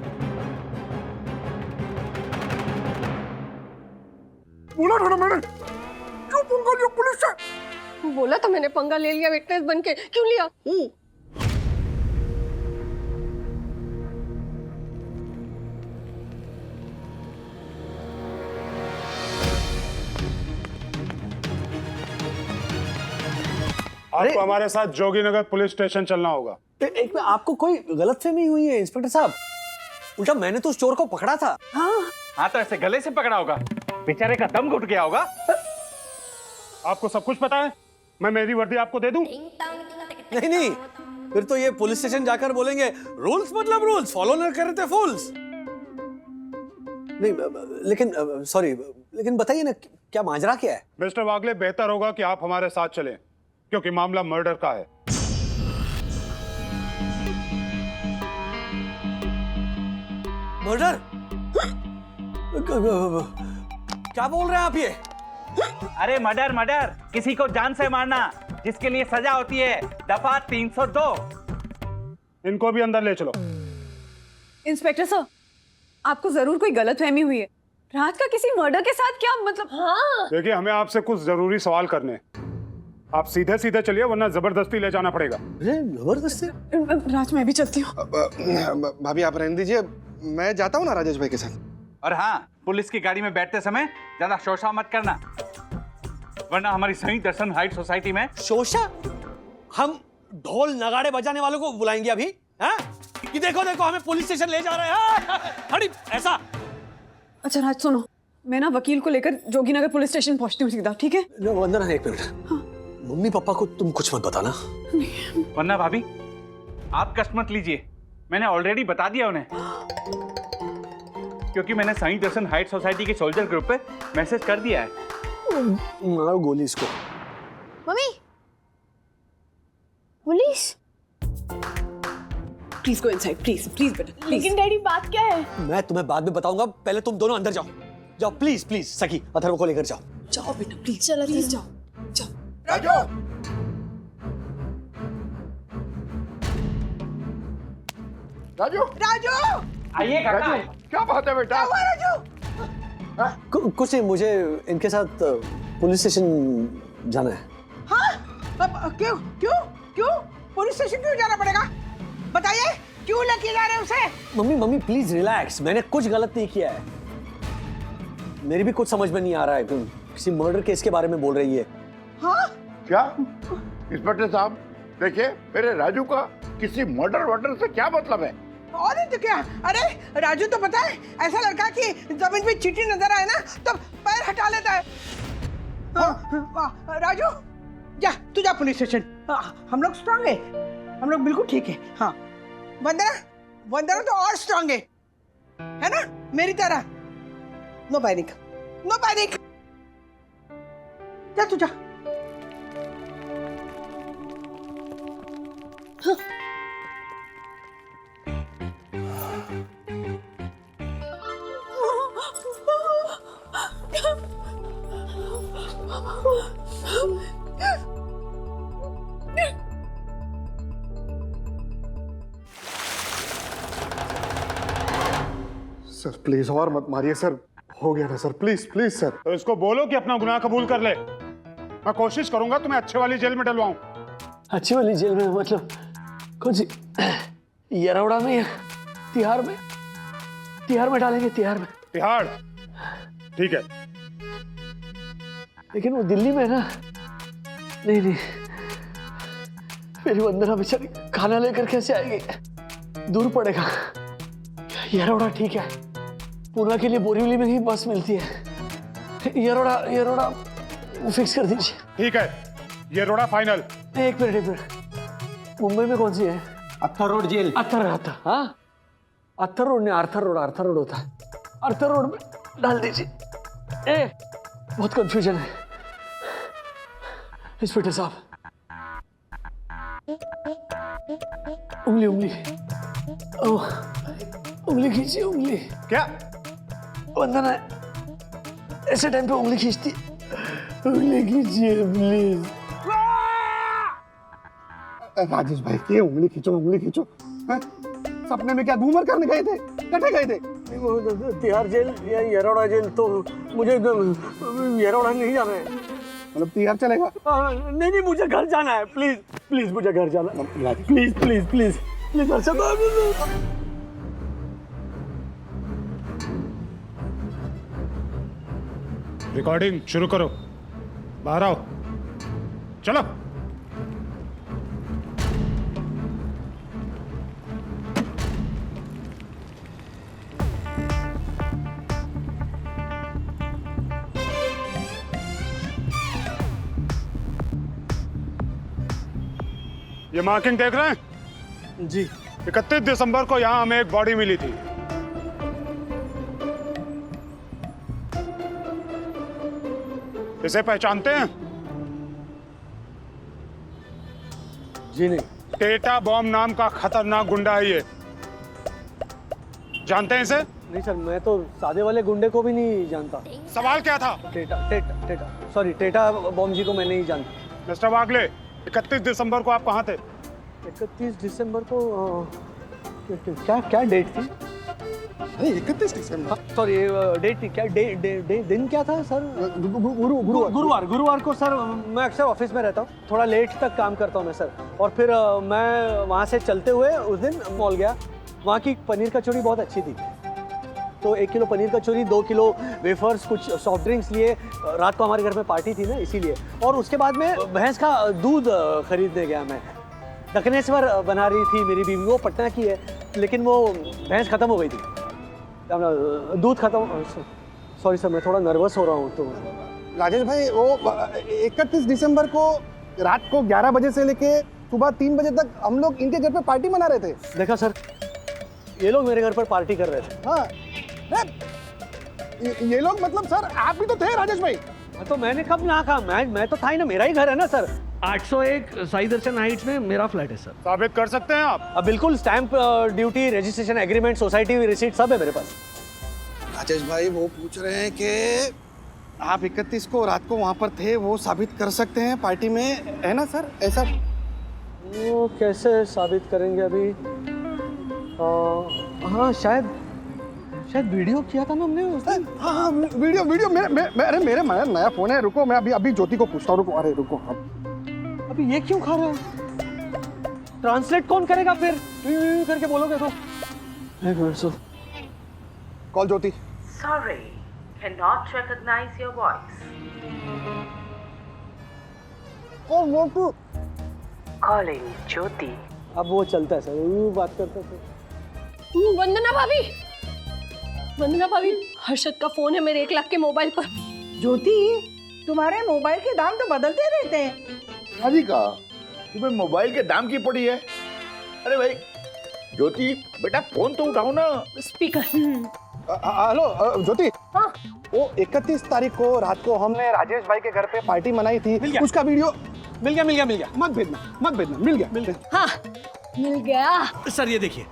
बोला था ना मैंने, क्यों पंगा लिया पुलिस से? बोला था मैंने पंगा ले लिया विटनेस बन के, क्यों लिया? आपको हमारे साथ जोगीनगर पुलिस स्टेशन चलना होगा। एक में आपको कोई गलतफहमी हुई है इंस्पेक्टर साहब? उल्टा मैंने तो उस चोर को पकड़ा था। हाँ तो ऐसे गले से पकड़ा होगा, बेचारे का दम घुट गया होगा। आपको सब कुछ पता है? मैं मेरी वर्दी आपको दे दूं? नहीं नहीं, फिर तो ये पुलिस स्टेशन जाकर बोलेंगे रूल्स मतलब रूल्स, फॉलो न करे थे फूल्स। नहीं लेकिन सॉरी, लेकिन बताइए ना क्या माजरा क्या है? मिस्टर वागले, बेहतर होगा कि आप हमारे साथ चलें क्योंकि मामला मर्डर का है। मर्डर? क्या बोल रहे हैं आप ये? अरे मर्डर मर्डर, किसी को जान से मारना जिसके लिए सजा होती है दफा 302। इनको भी अंदर ले चलो। इंस्पेक्टर साहब, आपको जरूर कोई गलतफहमी हुई है। राज का किसी मर्डर के साथ क्या मतलब? हाँ देखिए, हमें आपसे कुछ जरूरी सवाल करने हैं। आप सीधे सीधे चलिए वरना जबरदस्ती ले जाना पड़ेगा। जबरदस्ती? राज मैं भी चलती हूँ। भाभी आप रहने दीजिए, मैं जाता हूँ ना राजेश भाई के साथ। और हाँ, पुलिस की गाड़ी में बैठते समय ज्यादा शोशा मत करना, वरना हमारी सही दर्शन हाइट सोसाइटी में। शोशा? हम ढोल नगाड़े बजाने वालों को बुलाएंगे अभी? हाँ? कि देखो देखो हमें पुलिस स्टेशन ले जा रहे हैं। हड़ी ऐसा। अच्छा राज सुनो, मैं ना वकील को लेकर जोगीनगर पुलिस स्टेशन पहुंचती हूँ सीधा, ठीक है? वंदना एक मिनट। हाँ। मम्मी पापा को तुम कुछ मत बताना। वरना भाभी आप कष्ट मत लीजिए, मैंने ऑलरेडी बता दिया उन्हें, क्योंकि मैंने साईं दर्शन हाइट सोसाइटी के सोल्जर ग्रुप पे मैसेज कर दिया है। मारो गोली इसको। Mummy, police? Please go inside, please please बेटा। लेकिन डैडी बात क्या है? मैं तुम्हें बाद में बताऊंगा, पहले तुम दोनों अंदर जाओ। जाओ प्लीज प्लीज, सखी अथर्व को लेकर जाओ। जाओ बेटा प्लीज, चलो प्लीज जाओ जाओ। राजू, राजू, राजू, आइए काका। क्या बात है बेटा? राजू, कुछ नहीं, मुझे इनके साथ पुलिस स्टेशन जाना है। हाँ? क्यों क्यों क्यों पुलिस स्टेशन क्यों जाना पड़ेगा? बताइए, क्यों लेके जा रहे हैं उसे? मम्मी मम्मी प्लीज रिलैक्स, मैंने कुछ गलत नहीं किया है। मेरी भी कुछ समझ में नहीं आ रहा है, किसी मर्डर केस के बारे में बोल रही है। हाँ? क्या इंस्पेक्टर साहब, देखिए मेरे राजू का किसी मर्डर वर्डर से क्या मतलब है? और नहीं तो क्या? अरे राजू तो पता है ऐसा लड़का कि जमीन पे चींटी नजर आए ना तो पैर हटा लेता है। हाँ, राजू जा, तू जा पुलिस स्टेशन। हम लोग स्ट्रांग है, हम लोग बिल्कुल ठीक है। हाँ वंदना, वंदना तो और स्ट्रांग है ना मेरी तरह। No panic, no panic. जा तू जा। हाँ। सर प्लीज और मत मारिए सर, हो गया ना सर, प्लीज प्लीज सर। तो इसको बोलो कि अपना गुनाह कबूल कर ले। मैं कोशिश करूंगा तुम्हें अच्छे वाली जेल में डलवाऊं। अच्छी वाली जेल में मतलब कौन सी? यरौड़ा में या तिहाड़ में? तिहाड़ में डालेंगे, तिहाड़ में। तिहाड़ ठीक है, लेकिन वो दिल्ली में है ना। नहीं नहीं, मेरी वंदना बेचारी खाना लेकर कैसे आएगी? दूर पड़ेगा। यरौड़ा ठीक है, पूना के लिए बोरीवली में ही बस मिलती है। यरौड़ा यरौड़ा फिक्स कर दीजिए। ठीक है, यरौड़ा फाइनल। एक मिनट, मुंबई में कौन सी है? अत्तर रोड जेल। अत्तर। हाँ आर्थर रोड नहीं, आर्थर रोड होता है। आर्थर रोड में डाल दीजिए। बहुत कंफ्यूजन है। इंस्पेक्टर साहब, उंगली खींचिए, उंगली। क्या वंदना ऐसे टाइम पे उंगली खींचती, उंगली खींचिए प्लीज। राजेश भाई ये उंगली खींचो हैं? सपने में क्या घूमर करने गए थे, कटे गए थे? तिहाड़ जेल या येरौड़ा जेल, तो मुझे येरौड़ा नहीं जाना है। मतलब तिहाड़ चलेगा? नहीं, मुझे घर जाना है। प्लीज मुझे घर जाना है। प्लीज अर्षद। रिकॉर्डिंग शुरू करो, बाहर आओ, चलो। ये मार्किंग देख रहे हैं? जी। 31 दिसंबर को यहाँ हमें एक बॉडी मिली थी। इसे पहचानते हैं? जी नहीं। टेटा बॉम्ब नाम का खतरनाक गुंडा है ये, जानते हैं इसे? नहीं सर, मैं तो सादे वाले गुंडे को भी नहीं जानता। सवाल क्या था? टेटा बॉम्ब जी को मैं नहीं जानता। मिस्टर वागले, 31 दिसंबर को आप कहाँ थे? 31 दिसंबर को क्या डेट थी? 31 दिसंबर, सॉरी डेट थी क्या? दिन क्या था सर? गुरुवार को सर। मैं अक्सर ऑफिस में रहता हूँ, थोड़ा लेट तक काम करता हूँ मैं सर। और फिर मैं वहाँ से चलते हुए उस दिन मॉल गया। वहाँ की पनीर कचौड़ी बहुत अच्छी थी, तो 1 किलो पनीर कचौरी, 2 किलो वेफर्स, कुछ सॉफ्ट ड्रिंक्स लिए। रात को हमारे घर में पार्टी थी ना, इसीलिए। और उसके बाद में भैंस का दूध खरीदने गया मैं। दक्षिणेश्वर बना रही थी मेरी बीवी, वो पटना की है, लेकिन वो भैंस खत्म हो गई थी, दूध खत्म। सॉरी सर, मैं थोड़ा नर्वस हो रहा हूँ। तो राजेश भाई वो 31 दिसंबर को रात को 11 बजे से लेके सुबह 3 बजे तक हम लोग इनके घर पे पार्टी मना रहे थे। देखा सर, ये लोग मेरे घर पर पार्टी कर रहे थे। हाँ, ये लोग मतलब सर आप भी तो थे राजेश भाई। तो मैंने कब ना कहा? मैं तो था ही ना, मेरा ही घर है ना सर। 801 साई दर्शन हाइट्स में मेरा फ्लैट है सर। साबित कर सकते हैं आप? बिल्कुल, stamp duty, registration agreement, society receipt सब है मेरे पास। राजेश भाई वो पूछ रहे हैं कि आप 31 को रात को वहाँ पर थे, वो साबित कर सकते हैं पार्टी में, है ना सर? ऐसा वो कैसे साबित करेंगे अभी? हाँ, शायद वीडियो किया था ना हमने उस दिन। हाँ, वीडियो अरे मेरे नया फोन है, रुको मैं अभी ज्योति को पूछता हूँ। रुको, अरे रुको, अभी ये क्यों खा रहे हो? ट्रांसलेट कौन करेगा फिर? करके बोलोगे तो। एक minute sir, call Jyoti. Sorry, cannot recognize your voice. Calling ज्योति। अब वो चलता है सर, वो बात करता है सर। वंदना भाभी, हर्षद का फोन है मेरे 1 लाख के मोबाइल पर। ज्योति, तुम्हारे मोबाइल के दाम तो बदलते रहते हैं। राधिका, तुम्हें मोबाइल के दाम की पड़ी है? अरे भाई ज्योति बेटा, फोन तो उठाओ ना। स्पीकर। हेलो ज्योति। हाँ? वो 31 तारीख को रात को हमने राजेश भाई के घर पे पार्टी मनाई थी, उसका वीडियो मिल गया। मत भेजना, मिल गया। हाँ, मिल गया सर। ये देखिए,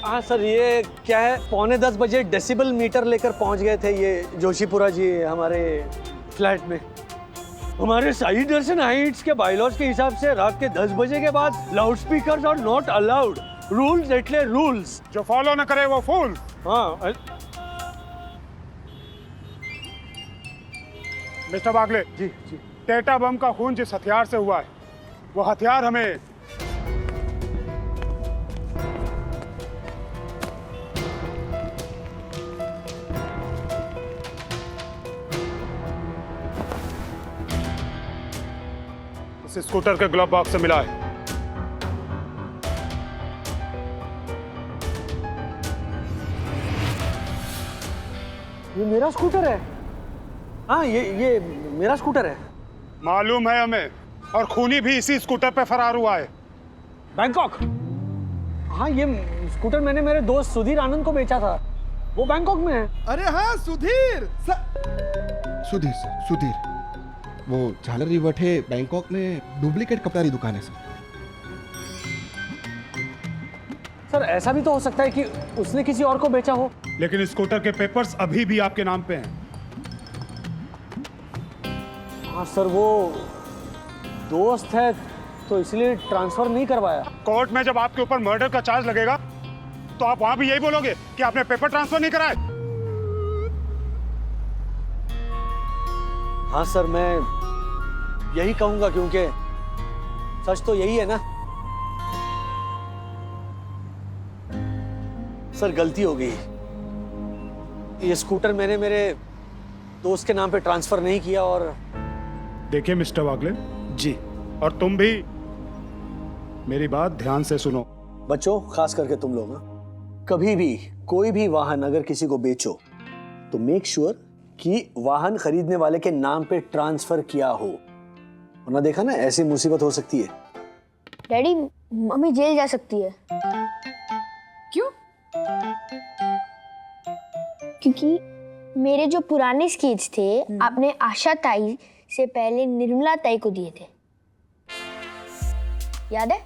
हाँ सर, ये क्या है, 9:45 बजे डेसिबल मीटर लेकर पहुंच गए थे ये जोशीपुरा जी हमारे फ्लैट में। हमारे साई दर्शन हाइट्स के बायलॉज के हिसाब से रात के 10 बजे के बाद loud speakers are not allowed. Rules एटले रूल्स, जो फॉलो न करे वो फूल। हाँ मिस्टर बागले जी। टेटा बम का खून जिस हथियार से हुआ है, वो हथियार हमें इस स्कूटर के ग्लव बॉक्स से मिला है। ये मेरा स्कूटर है। हाँ, ये मेरा स्कूटर है। मालूम है हमें, और खूनी भी इसी स्कूटर पे फरार हुआ है। बैंकॉक। हाँ, ये स्कूटर मैंने मेरे दोस्त सुधीर आनंद को बेचा था। वो बैंकॉक में है। अरे हाँ, सुधीर सुधीर वो झालरी वठे बैंकॉक में डुप्लीकेट कपड़ा की दुकान है सर, ऐसा भी तो हो सकता है कि उसने किसी और को बेचा हो। लेकिन स्कूटर के पेपर्स अभी भी आपके नाम पे हैं। हाँ सर, वो दोस्त है तो इसलिए ट्रांसफर नहीं करवाया। कोर्ट में जब आपके ऊपर मर्डर का चार्ज लगेगा तो आप वहां भी यही बोलोगे कि आपने पेपर ट्रांसफर नहीं कराए। हाँ सर, मैं यही कहूंगा क्योंकि सच तो यही है ना। सर, गलती हो गई। ये स्कूटर मैंने मेरे दोस्त के नाम पे ट्रांसफर नहीं किया। और देखिए मिस्टर वागले जी, और तुम भी मेरी बात ध्यान से सुनो। बच्चों, खास करके तुम लोग, कभी भी कोई भी वाहन अगर किसी को बेचो तो मेक श्योर कि वाहन खरीदने वाले के नाम पे ट्रांसफर किया हो, वरना देखा ना ऐसी मुसीबत हो सकती है। डैडी, मम्मी जेल जा सकती है। क्यों? क्योंकि मेरे जो पुराने स्केच थे आपने आशा ताई से पहले निर्मला ताई को दिए थे, याद है?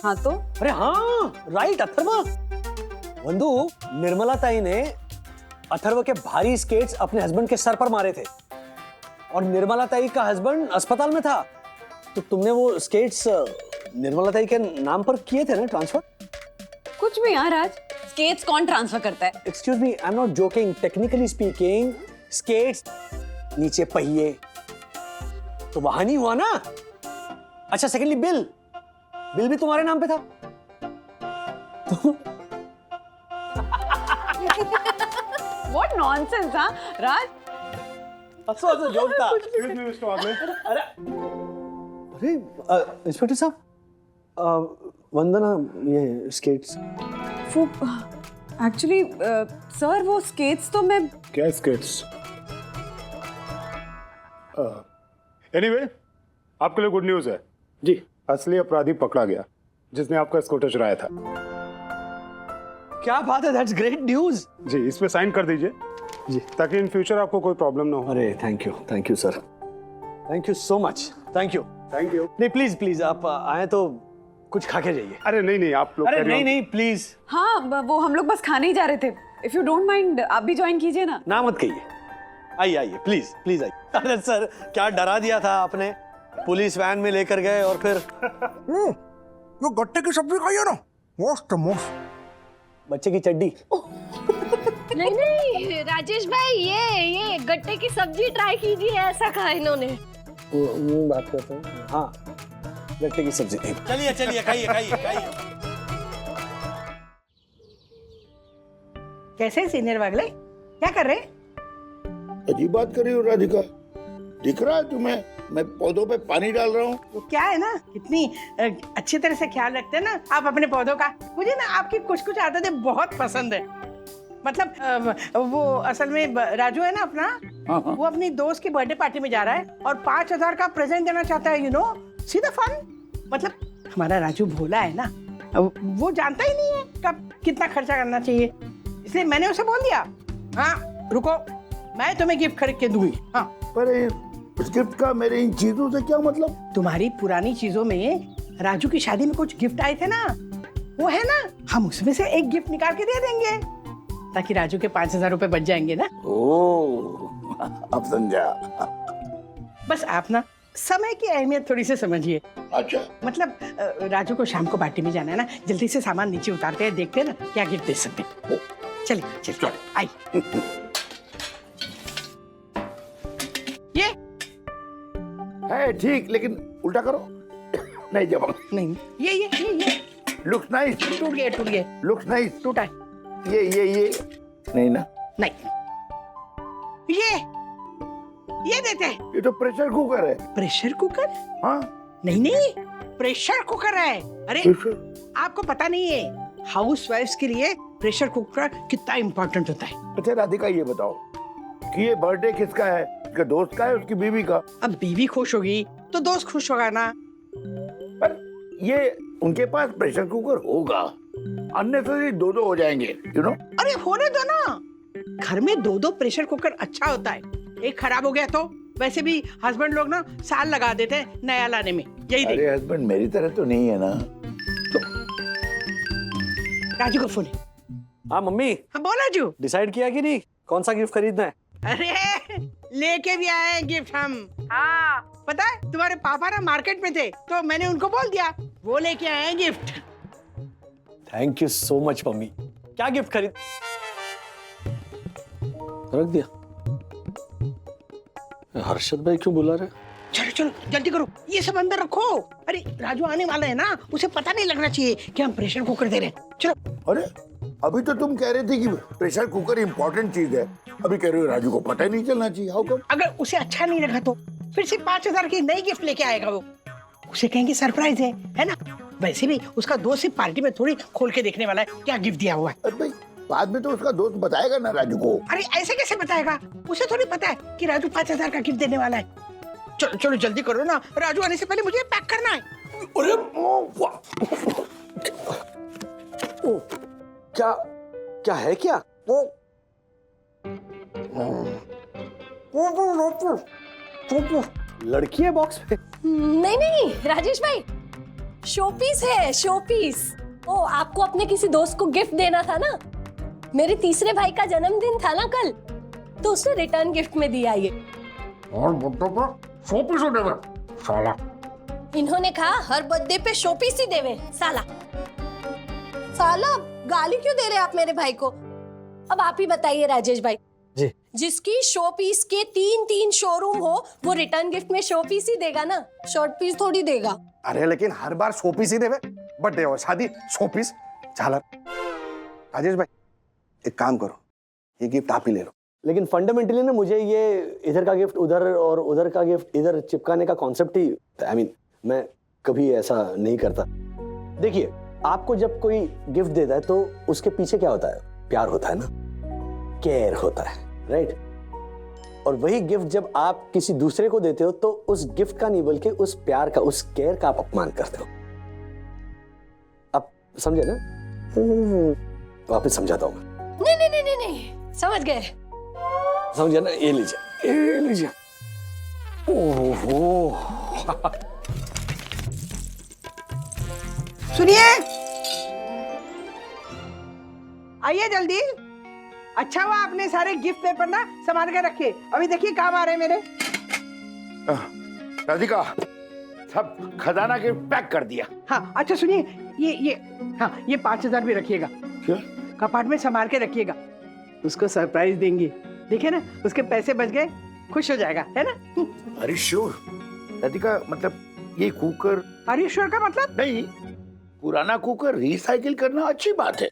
हाँ तो? अरे हाँ, राइट अथर्वा। वंदु, निर्मला ताई ने अथर्व के भारी स्केट्स अपने हस्बैंड के सर पर मारे थे और निर्मला ताई का हस्बैंड अस्पताल में था, तो तुमने वो स्केट्स निर्मला ताई के नाम पर किए थे ना ट्रांसफर? कुछ भी यार, आज स्केट्स कौन ट्रांसफर करता है? Excuse me, I am not joking. Technically speaking, skates नीचे पहिए तो वाहन ही हुआ ना। अच्छा, सेकेंडली बिल भी तुम्हारे नाम पे था। What nonsense, हाँ राज? अच्छा जोक था। अरे इंस्पेक्टर साहब, वंदना, ये स्केट्स। एक्चुअली सर, वो स्केट्स तो मैं क्या स्केट्स? एनीवे, आपके लिए गुड न्यूज है जी। असली अपराधी पकड़ा गया जिसने आपका स्कूटर चुराया था। क्या बात है, दैट्स ग्रेट न्यूज। जी, इस पे साइन कर दीजिए जी, ताकि इन फ्यूचर आपको कोई प्रॉब्लम ना हो। अरे thank you sir, thank you so much. Thank you. नहीं, प्लीज आप आए तो कुछ खा के जाइए। अरे नहीं, आप लोग। अरे नहीं प्लीज। हाँ, वो हम लोग बस खाने ही जा रहे थे। इफ यू डोंट माइंड, आप भी ज्वाइन कीजिए ना। ना मत कहिए, आइए प्लीज आइए। अरे सर, क्या डरा दिया था आपने। पुलिस वैन में लेकर गए और फिर वो गट्टे की सब्जी खाइए ना, मस्त। बच्चे की चड्डी। नहीं राजेश भाई, ये गट्टे की सब्जी ट्राई कीजिए, ऐसा कहा इन्होंने। बात करते हैं। हाँ, गट्टे की सब्जी। चलिए खाइए। कैसे सीनियर वागले, क्या कर रहे? अजीब बात कर रही हो राधिका, दिख रहा है तुम्हें मैं पौधों पे पानी डाल रहा हूँ। वो क्या है ना, कितनी अच्छी तरह से ख्याल रखते हैं ना आप अपने पौधों का। मुझे ना आपकी कुछ आदतें बहुत पसंद है। मतलब वो असल में राजू है ना अपना, वो अपनी दोस्त की बर्थडे पार्टी में जा रहा है और 5,000 का प्रेजेंट देना चाहता है। See the fun. मतलब हमारा राजू भोला है ना, वो जानता ही नहीं है कब कितना खर्चा करना चाहिए, इसलिए मैंने उसे बोल दिया, हाँ रुको, मैं तुम्हें गिफ्ट खरीद के दूंगी। हाँ, पर उस गिफ्ट का मेरे इन चीजों से क्या मतलब? तुम्हारी पुरानी चीजों में राजू की शादी में कुछ गिफ्ट आए थे ना, वो है ना, हम उसमें से एक गिफ्ट निकाल के दे देंगे ताकि राजू के 5,000 रुपए बच जाएंगे ना। ओह, अब समझा। बस आप ना समय की अहमियत थोड़ी सी समझिए। अच्छा, मतलब राजू को शाम को पार्टी में जाना है ना, जल्दी से सामान नीचे उतारते हैं, देखते हैं ना क्या गिफ्ट दे सकते हैं। चलिए आई। ये है ठीक, लेकिन उल्टा करो। नहीं जब नहीं, ये लुक्स नाइस। टूट गए। Looks nice. टूटा है। ये नहीं ना, नहीं, ये देते हैं। ये तो प्रेशर कुकर है। Pressure cooker? हाँ, नहीं नहीं, प्रेशर कुकर है। अरे आपको पता नहीं है हाउस वाइफ्स के लिए प्रेशर कुकर कितना इम्पोर्टेंट होता है। अच्छा राधिका ये बताओ कि ये बर्थडे किसका है, उसके दोस्त का है उसकी बीवी का? अब बीवी खुश होगी तो दोस्त खुश होगा ना। पर ये उनके पास प्रेशर कुकर होगा, अननेसेसरी दो हो जाएंगे यू नो। अरे होने दो ना, घर में दो प्रेशर कुकर अच्छा होता है। एक खराब हो गया तो वैसे भी हस्बैंड लोग ना साल लगा देते हैं नया लाने में। यही देख। अरे हस्बैंड मेरी तरह तो नहीं है ना। तो राजू का फोन है। हाँ मम्मी। हाँ बोल राजू। डिसाइड किया कि नहीं कौन सा गिफ्ट खरीदना है? अरे लेके भी आए हैं गिफ्ट हम। हाँ पता है तुम्हारे पापा ना मार्केट में थे तो मैंने उनको बोल दिया, वो लेके आए हैं gift. Thank you so much mummy. क्या गिफ्ट खरीद? रख दिया। हर्षद भाई क्यों बुला रहे? चलो चलो जल्दी करो, ये सब अंदर रखो। अरे राजू आने वाला है ना, उसे पता नहीं लगना चाहिए कि हम प्रेशर कुकर दे रहे हैं। चलो। अरे अभी तो तुम कह रहे थे कि प्रेशर कुकर इम्पोर्टेंट चीज है, अभी कह रहे हो राजू को पता ही नहीं चलना चाहिए। How come? अगर उसे अच्छा नहीं लगा तो फिर से 5,000 की नई गिफ्ट लेके आएगा वो। उसे कहेंगे सरप्राइज है ना। वैसे भी उसका दोस्त सिर्फ पार्टी में थोड़ी खोल के देखने वाला है क्या गिफ्ट दिया हुआ है। अरे भाई बाद में तो उसका दोस्त बताएगा ना राजू को। अरे ऐसे कैसे बताएगा, उसे थोड़ी पता है कि राजू 5,000 का गिफ्ट देने वाला है। चलो चलो जल्दी करो ना, राजू आने से पहले मुझे पैक करना है। अरे ओ, क्या क्या है क्या? लड़की है बॉक्स में? नहीं नहीं राजेश भाई, शोपीस है शोपीस। ओ आपको अपने किसी दोस्त को गिफ्ट देना था ना, मेरे तीसरे भाई का जन्मदिन था ना कल, तो उसने रिटर्न गिफ्ट में दिया ये। और बर्थडे पर शोपीस हो देवे साला। इन्होंने कहा हर बर्थडे पे शोपीस ही देवे साला। साला गाली क्यों दे रहे आप मेरे भाई को? अब आप ही बताइए राजेश भाई जी। जिसकी शो पीस के 3 शोरूम हो वो रिटर्न गिफ्ट में शो पीस ही देगा ना, शॉर्ट पीस थोड़ी देगा। अरे लेकिन हर बार शो पीस ही देवे, बर्थडे और शादी शो पीस झालर। राजेश भाई एक काम करो, ये गिफ्ट आप ही ले लो। लेकिन फंडामेंटली ना मुझे ये इधर का गिफ्ट उधर और उधर का गिफ्ट इधर चिपकाने का कॉन्सेप्ट ही मैं कभी ऐसा नहीं करता। देखिए आपको जब कोई गिफ्ट देता है तो उसके पीछे क्या होता है? प्यार होता है ना, केयर होता है, राइट? और वही गिफ्ट जब आप किसी दूसरे को देते हो तो उस गिफ्ट का नहीं बल्कि उस प्यार का, उस केयर का आप अपमान करते हो। आप समझे ना? वापस समझाता हूं मैं। नहीं समझ गए। समझे ना? ये लीजिए, ये लीजिए। ओहो सुनिए, आइए जल्दी। अच्छा हुआ आपने सारे गिफ्ट पेपर ना संभाल के रखे, अभी देखिए काम आ रहे हैं मेरे। राधिका सब खजाना के पैक कर दिया। हाँ अच्छा सुनिए, ये 5,000 भी रखिएगा, कपाट में संभाल के रखिएगा। उसको सरप्राइज देंगे, देखिए ना उसके पैसे बच गए, खुश हो जाएगा, है ना? अरे श्योर राधिका, मतलब ये कुकर। अरे श्योर का मतलब? नहीं, पुराना कुकर रिसाइकिल करना अच्छी बात है,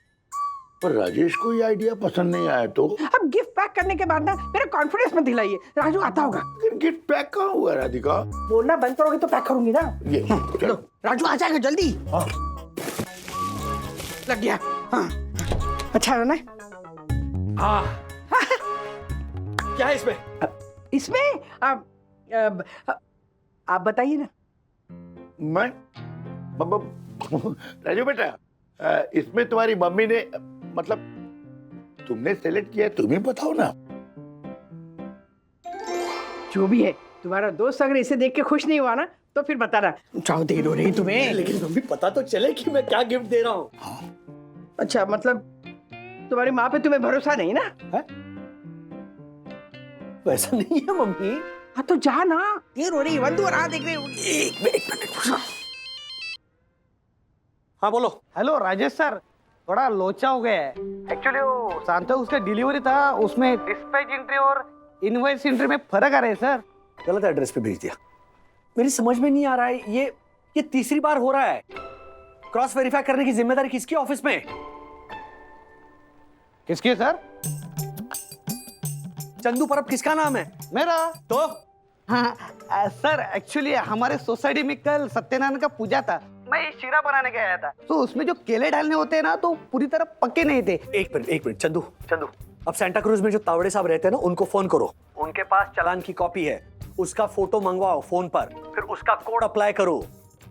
पर राजेश को ये आइडिया पसंद नहीं आया तो? अब गिफ्ट पैक करने के बाद ना मेरा कॉन्फिडेंस मत दिलाइए, राजू आता होगा। गिफ्ट पैक कहाँ हुआ राधिका? बोलना बंद करोगे तो पैक करूंगी ना। ये चलो राजू आ जाएगा जल्दी। हाँ। लग गया। हाँ अच्छा है ना? क्या है इसमें? इसमें आप बताइए ना। मैं राजू बेटा, इसमें तुम्हारी मम्मी ने, मतलब तुमने सेलेक्ट किया, तुम ही बताओ ना। जो भी है, तुम्हारा दोस्त अगर इसे देख के खुश नहीं हुआ ना तो फिर बताना। चाहो दे दो रही तुम्हें, लेकिन मम्मी पता तो चले कि मैं क्या गिफ्ट दे रहा हूँ। अच्छा मतलब तुम्हारी माँ पे तुम्हें भरोसा नहीं ना? है? वैसा नहीं है मम्मी। हाँ तो जा ना, देर हो रही, वंदू राह देख रही होगी। एक मिनट। हाँ बोलो। हेलो राजेश सर, थोड़ा लोचा हो गया है। एक्चुअली वो सांता उसका डिलीवरी था, उसमें डिस्पैच एंट्री और इनवॉइस एंट्री में फर्क आ रहा है सर। गलत एड्रेस पे भेज दिया। मेरी समझ में नहीं आ रहा है, ये तीसरी बार हो रहा है। क्रॉस वेरीफाई करने की जिम्मेदारी किसकी ऑफिस में? किसकी है सर? चंदू परब किसका नाम है? मेरा। तो हाँ सर, एक्चुअली हमारे सोसाइटी में कल सत्यनारायण का पूजा था। मैं शीरा बनाने गया था, तो उसमें जो केले डालने होते हैं ना, तो पूरी तरह पके नहीं थे। एक मिनट चंदू, अब सेंटा क्रूज में जो तावड़े साहब रहते हैं ना, उनको फोन करो। उनके पास चालान की कॉपी है, उसका फोटो मंगवाओ फोन पर, फिर उसका कोड अप्लाई करो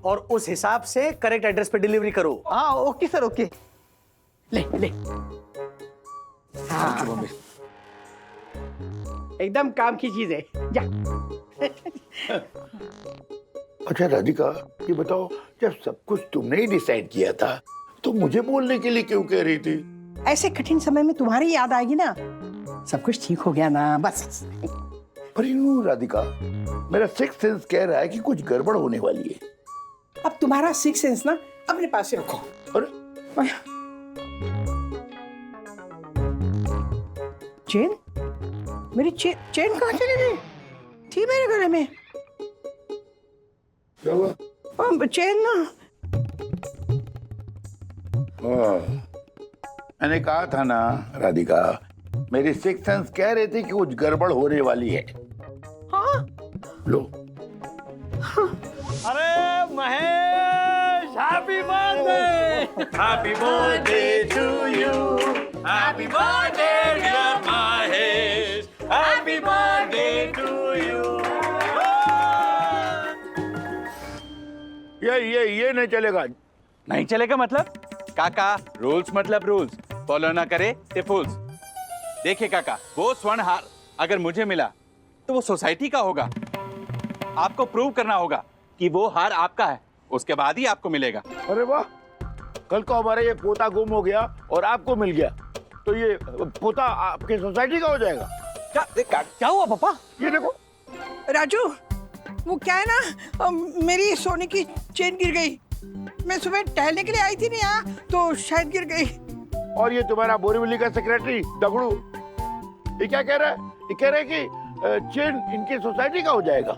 और उस हिसाब से करेक्ट एड्रेस पे डिलीवरी करो। हाँ ओके सर, ओके। ले हाँ, एकदम काम की चीज है। जा। अच्छा राधिका, ये बताओ, जब सब कुछ तुमने ही डिसाइड किया था तो मुझे बोलने के लिए क्यों कह रही थी? ऐसे कठिन समय में तुम्हारी याद आएगी ना, सब कुछ ठीक हो गया ना, बस। पर यूं राधिका, मेरा सिक्स सेंस कह रहा है कि कुछ गड़बड़ होने वाली है। अब तुम्हारा सिक्स सेंस ना अपने पास से रखो। चेन, मेरी चेन कहाँ चली गई? थी मेरे गले में। क्या हुआ? चेन ना। मैंने कहा था ना राधिका, मेरी सिक्स सेंस कह रहे थे कि कुछ गड़बड़ होने वाली है। हाँ? लो। अरे Mahesh, happy birthday! Happy birthday to you, happy birthday dear Mahesh, happy birthday to you. ये नहीं चलेगा। नहीं चलेगा मतलब? काका, रूल्स मतलब रूल्स, फॉलो ना करे ते फूल्स। देखिए काका, वो स्वर्ण हार अगर मुझे मिला तो वो सोसाइटी का होगा। आपको प्रूव करना होगा कि वो हार आपका है, उसके बाद ही आपको मिलेगा। अरे वाह, कल को हमारा ये पोता गुम हो गया और आपको मिल गया तो ये पोता आपके सोसाइटी का हो जाएगा। क्या हुआ पापा? ये देखो राजू, वो क्या है ना, मेरी सोने की चेन गिर गई। मैं सुबह टहलने के लिए आई थी ना यहाँ, तो शायद गिर गई। और ये तुम्हारा बोरीवली का सेक्रेटरी दगड़ू, ये क्या कह रहा है? ये कह रहा है कि चेन इनकी सोसाइटी का हो जाएगा।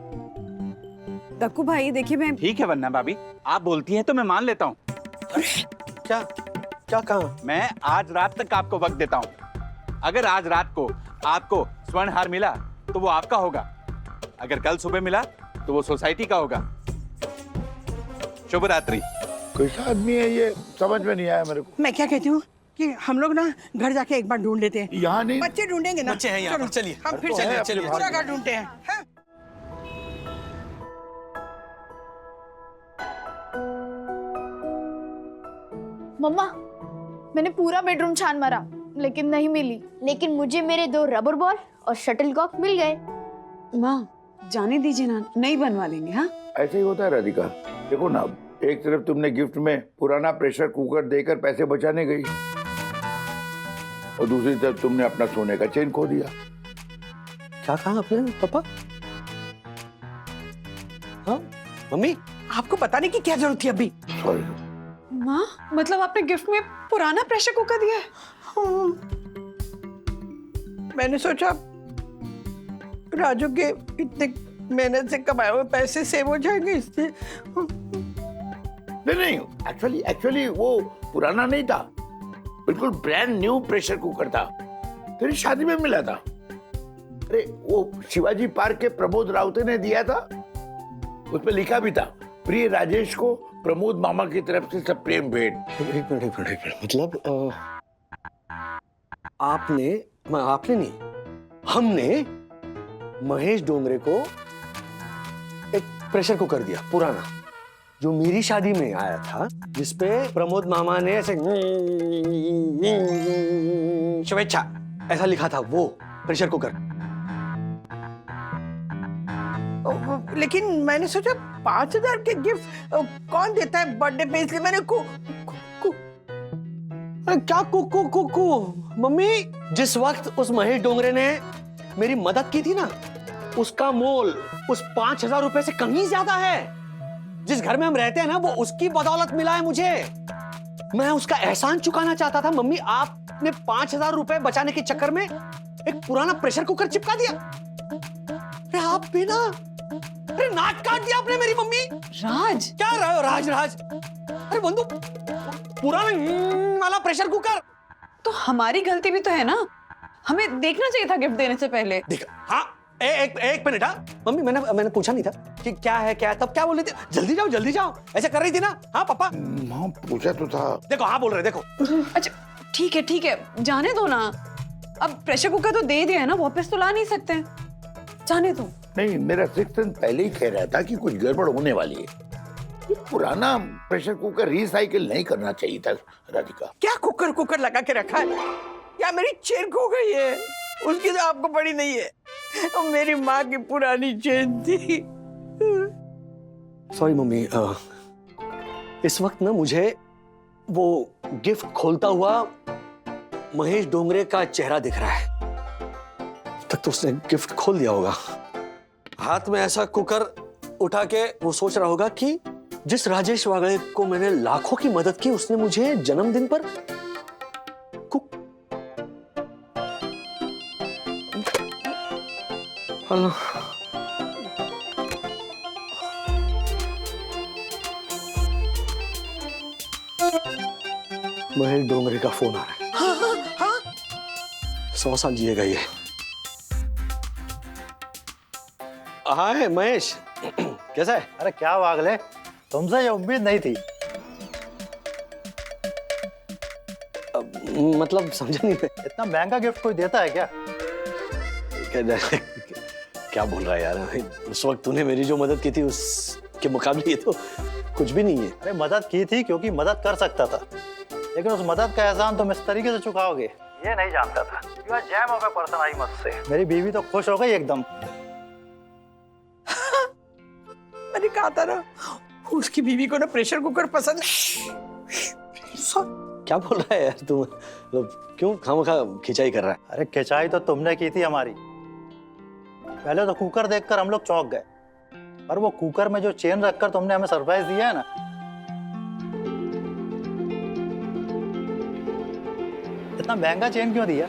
दक्कू भाई देखिए, मैं ठीक है वरना भाभी, आप बोलती हैं तो मैं मान लेता हूँ। क्या कहा? मैं आज रात तक आपको वक्त देता हूँ। अगर आज रात को आपको स्वर्ण हार मिला तो वो आपका होगा, अगर कल सुबह मिला तो वो सोसाइटी का होगा। शुभ रात्रि। कैसा आदमी है ये, समझ में नहीं आया मेरे को। मैं क्या कहती हूँ कि हम लोग ना घर जाके एक बार ढूंढ लेते हैं। यहाँ नहीं, बच्चे ढूंढेंगे ना। बच्चे हैं यहाँ पर, चलिए। हम फिर से दूसरा घर ढूंढते हैं। हाँ? मम्मा, मैंने पूरा बेडरूम छान मारा लेकिन नहीं मिली। लेकिन मुझे मेरे 2 रबर बॉल और शटलकॉक मिल गए। माँ जाने दीजिए ना, नहीं बनवा देंगे। हाँ ऐसे ही होता है राधिका। देखो ना, एक तरफ तुमने गिफ्ट में पुराना प्रेशर कुकर देकर पैसे बचाने गई और दूसरी तरफ तुमने अपना सोने का चेन खो दिया। क्या कहा आपने पापा? हाँ मम्मी, आपको बताने की क्या जरूरत थी अभी? सॉरी माँ, मतलब आपने गिफ्ट में पुराना प्रेशर कुकर दिया है? हाँ। मैंने सोचा राजू के इतने मेहनत से कमाए हुए पैसे सेव हो जाएंगे इससे। नहीं, एक्चुअली वो पुराना नहीं था, बिल्कुल ब्रांड न्यू प्रेशर कुकर था, तेरी शादी में मिला था। अरे वो शिवाजी पार्क के प्रमोद राउते ने दिया था, उसमें लिखा भी था, प्रिय राजेश को प्रमोद मामा की तरफ से सब प्रेम भेंट। एक मिनट, मतलब आपने नहीं, हमने महेश डोंगरे को एक प्रेशर कुकर दिया पुराना, जो मेरी शादी में आया था, जिसपे प्रमोद मामा ने ऐसे शुभेच्छा ऐसा लिखा था, वो प्रेशर कुकर। लेकिन मैंने सोचा 5,000 के गिफ्ट कौन देता है बर्थडे पे, इसलिए मैंने क्या मम्मी, जिस वक्त उस महेश डोंगरे ने मेरी मदद की थी ना, उसका मोल उस 5,000 रुपए से कहीं ज्यादा है। जिस घर में हम रहते हैं ना, वो उसकी बदौलत मिला है मुझे। मैं उसका एहसान चुकाना चाहता था। मम्मी, आपने 5,000 रुपए बचाने के चक्कर में एक पुराना प्रेशर कुकर चिपका दिया। अरे आप भी ना, अरे नाक काट दिया आपने मेरी मम्मी। राज, क्या रहा हो राज? अरे बंधु, पुराना वाला प्रेशर कुकर। तो हमारी गलती भी तो है ना, हमें देखना चाहिए था गिफ्ट देने से पहले। देखा, हाँ एक मिनट। हाँ मम्मी, मैंने पूछा नहीं था कि क्या है तब क्या बोल रही थी? जल्दी जाओ ऐसे कर रही थी ना? हाँ पापा। हाँ पूछा तो था। देखो हाँ बोल रहे, देखो। अच्छा ठीक है, जाने दो ना। अब प्रेशर कुकर तो दे दिया है ना, वापस तो ला नहीं सकते हैं, जाने दो। नहीं, मेरा सिक्स्थ सेंस पहले ही कह रहा था कि कुछ गड़बड़ होने वाली है। ये पुराना प्रेशर कुकर रिसाइकिल नहीं करना चाहिए था राधिका। क्या कुकर लगा के रखा है? क्या मेरी चेन खो गई है? उसकी तो आपको पड़ी नहीं है। वो मेरी माँ की पुरानी चेन थी। सॉरी मम्मी, इस वक्त ना मुझे वो गिफ्ट खोलता हुआ महेश डोंगरे का चेहरा दिख रहा है। अब तक तो उसने गिफ्ट खोल दिया होगा। हाथ में ऐसा कुकर उठा के वो सोच रहा होगा कि जिस राजेश वागले को मैंने लाखों की मदद की, उसने मुझे जन्मदिन पर हेलो। महेश डोंगरे का फोन आ रहा है। हाँ? 100 साल जिएगा ये। हाय महेश, कैसा है? अरे क्या वागले, तुमसे ये उम्मीद नहीं थी। मतलब समझा नहीं मैं। इतना महंगा गिफ्ट कोई देता है क्या? क्या बोल रहा है यार? उस वक्त तूने मेरी जो मदद की थी उसके मुकाबले ये तो कुछ भी नहीं है। अरे मदद की थी क्योंकि मदद कर सकता था, लेकिन उस मदद का एहसान तुम इस तरीके से चुकाओगे ये नहीं जानता था। You are gem of a person I must say. मेरी बीवी तो खुश हो गई एकदम। मैंने कहा था ना, उसकी बीवी को ना प्रेशर कुकर पसंद क्या बोल रहा है यार तू? मतलब क्यों खामखा खिंचाई कर रहा है? अरे खिंचाई तो तुमने की थी हमारी। पहले तो कुकर देखकर हम लोग चौंक गए, पर वो कुकर में जो चेन रखकर तुमने हमें सरप्राइज दिया है ना, इतना महंगा चेन क्यों दिया?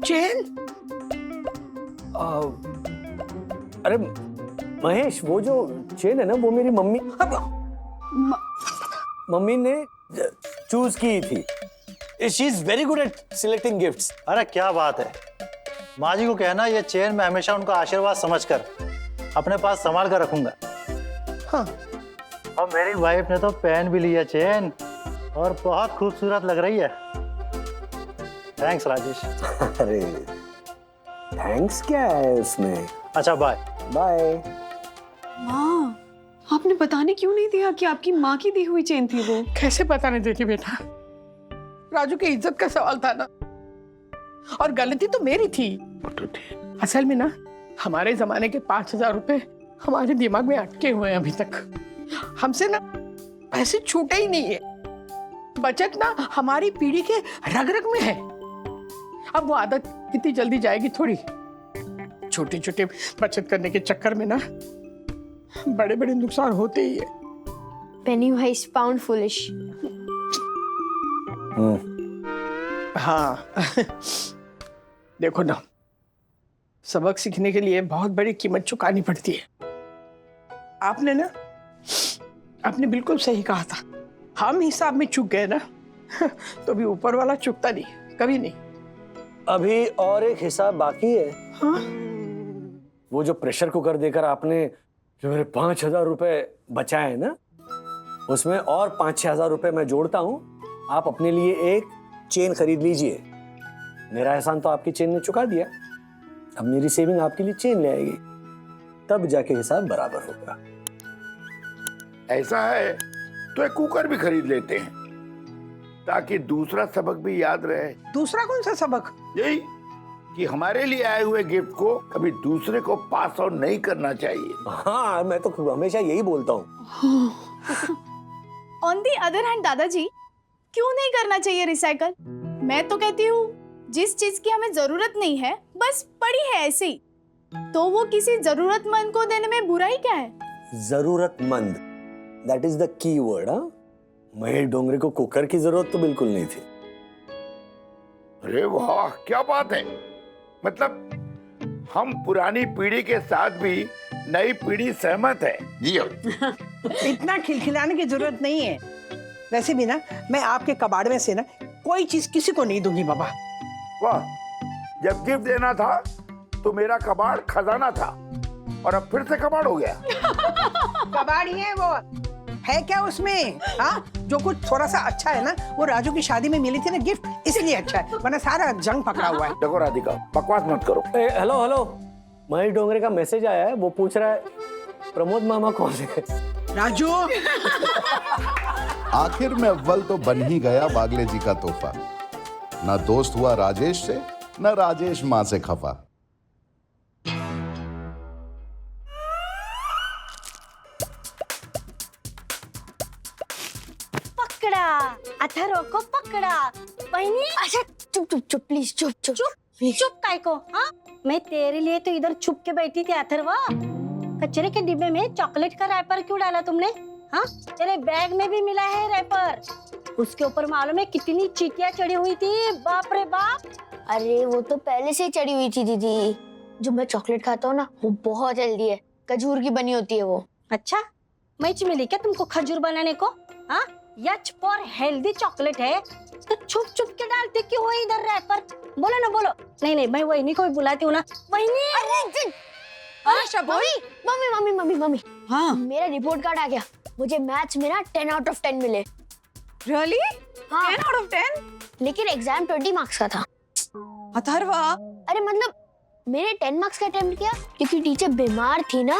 चेन? अरे महेश, वो जो चेन है ना, वो मेरी मम्मी ने चूज की थी। She is very good at selecting gifts. अरे क्या बात है, माँ जी को कहना ये चेन मैं हमेशा उनका आशीर्वाद समझकर अपने पास संभाल कर रखूंगा। हाँ। और मेरी वाइफ ने तो पहन भी लिया चेन, और बहुत खूबसूरत लग रही है। थैंक्स राजेश। अरे थैंक्स क्या है उसमें? अच्छा बाय। बाय। माँ, आपने बताने क्यों नहीं दिया कि आपकी माँ की दी हुई चेन थी वो? कैसे पता नहीं देती बेटा? राजू की इज्जत का सवाल था ना, और गलती तो मेरी थी। असल में ना, हमारे जमाने के 5000 रुपए हमारे दिमाग में अटके हुए हैं अभी तक। हमसे ना पैसे छूटे ही नहीं है। बचत ना हमारी पीढ़ी के रग रग में है। अब वो आदत कितनी जल्दी जाएगी थोड़ी। छोटे छोटे बचत करने के चक्कर में ना बड़े बड़े नुकसान होते ही है। पेनी वाइज पाउंड फुलिश। हाँ। देखो ना, सबक सीखने के लिए बहुत बड़ी कीमत चुकानी पड़ती है। आपने बिल्कुल सही कहा था। हम हिसाब में चूक गए ना, तो भी ऊपर वाला चुकता नहीं, कभी नहीं। अभी और एक हिसाब बाकी है। हाँ? वो जो प्रेशर कुकर देकर आपने जो मेरे 5000 रुपए बचाए ना, उसमें और 5-6 हजार रुपए मैं जोड़ता हूँ। आप अपने लिए एक चेन खरीद लीजिए। मेरा एहसान तो आपकी चेन ने चुका दिया, अब मेरी सेविंग आपके लिए चेन ले आएगी, तब जाके हिसाब बराबर होगा। ऐसा है तो एक कुकर भी खरीद लेते हैं, ताकि दूसरा सबक भी याद रहे। दूसरा कौन सा सबक? यही कि हमारे लिए आए हुए गिफ्ट को कभी दूसरे को पास ऑन नहीं करना चाहिए। हाँ, मैं तो हमेशा यही बोलता हूँ। ऑन दी अदर हैंड दादाजी, क्यों नहीं करना चाहिए रिसाइकल? मैं तो कहती हूँ जिस चीज की हमें जरूरत नहीं है, बस पड़ी है ऐसे ही, तो वो किसी जरूरतमंद को देने में बुराई क्या है? जरूरतमंद, that is the key word. हाँ, महेश डोंगरे को कुकर की जरूरत तो बिल्कुल नहीं थी। अरे वाह, क्या बात है। मतलब हम पुरानी पीढ़ी के साथ भी नई पीढ़ी सहमत है। जी इतना खिलखिलाने की जरूरत नहीं है। वैसे भी ना, मैं आपके कबाड़ में से ना कोई चीज किसी को नहीं दूंगी बाबा। वाह, जब गिफ्ट देना था तो मेरा कबाड़ खजाना था और अब फिर से कबाड़ हो गया। कबाड़ ही है वो, है क्या उसमें? हाँ, जो कुछ थोड़ा सा अच्छा है ना वो राजू की शादी में मिली थी ना गिफ्ट, इसलिए अच्छा है, वरना सारा जंग पकड़ा हुआ है। देखो राधिका, बकवास मत करो। हेलो हेलो, महेश डोंगरे का मैसेज आया है, वो पूछ रहा है प्रमोद मामा कौन है? राजू आखिर में अव्वल तो बन ही गया बागले जी का तोहफा। न दोस्त हुआ राजेश से, न राजेश माँ से खफा। पकड़ा, अथर्व को पकड़ा। बहनी अच्छा चुप चुप चुप प्लीज, चुप चुप चुप चुप काय को? हाँ, मैं तेरे लिए तो इधर छुप के बैठी थी अथर्व। कचरे के डिब्बे में चॉकलेट का रैपर क्यों डाला तुमने? हाँ, तेरे बैग में भी मिला है रैपर। उसके ऊपर मालूम है कितनी चींटियां चढ़ी हुई थी, बाप रे बाप। अरे वो तो पहले से ही चढ़ी हुई थी दीदी। जो मैं चॉकलेट खाता हूँ ना वो बहुत हेल्दी है, खजूर की बनी होती है वो। अच्छा, मैच मिली क्या तुमको खजूर बनाने को? हाँ, यच फॉर हेल्दी चॉकलेट है तो छुप छुप के डालते क्यों हो इधर रैपर? बोलो ना बोलो। नहीं नहीं, मैं वही को भी बुलाती हूँ ना। वही मम्मी मम्मी मम्मी मम्मी, हाँ मेरा रिपोर्ट कार्ड आ गया। मुझे मैथ्स में ना 10 out of 10 मिले। Really? हाँ 10 out of 10? लेकिन एग्जाम 20 मार्क्स का था। अथर्वा, अरे मतलब मैंने 10 मार्क्स का अटेम्प्ट किया क्योंकि टीचर बीमार थी ना,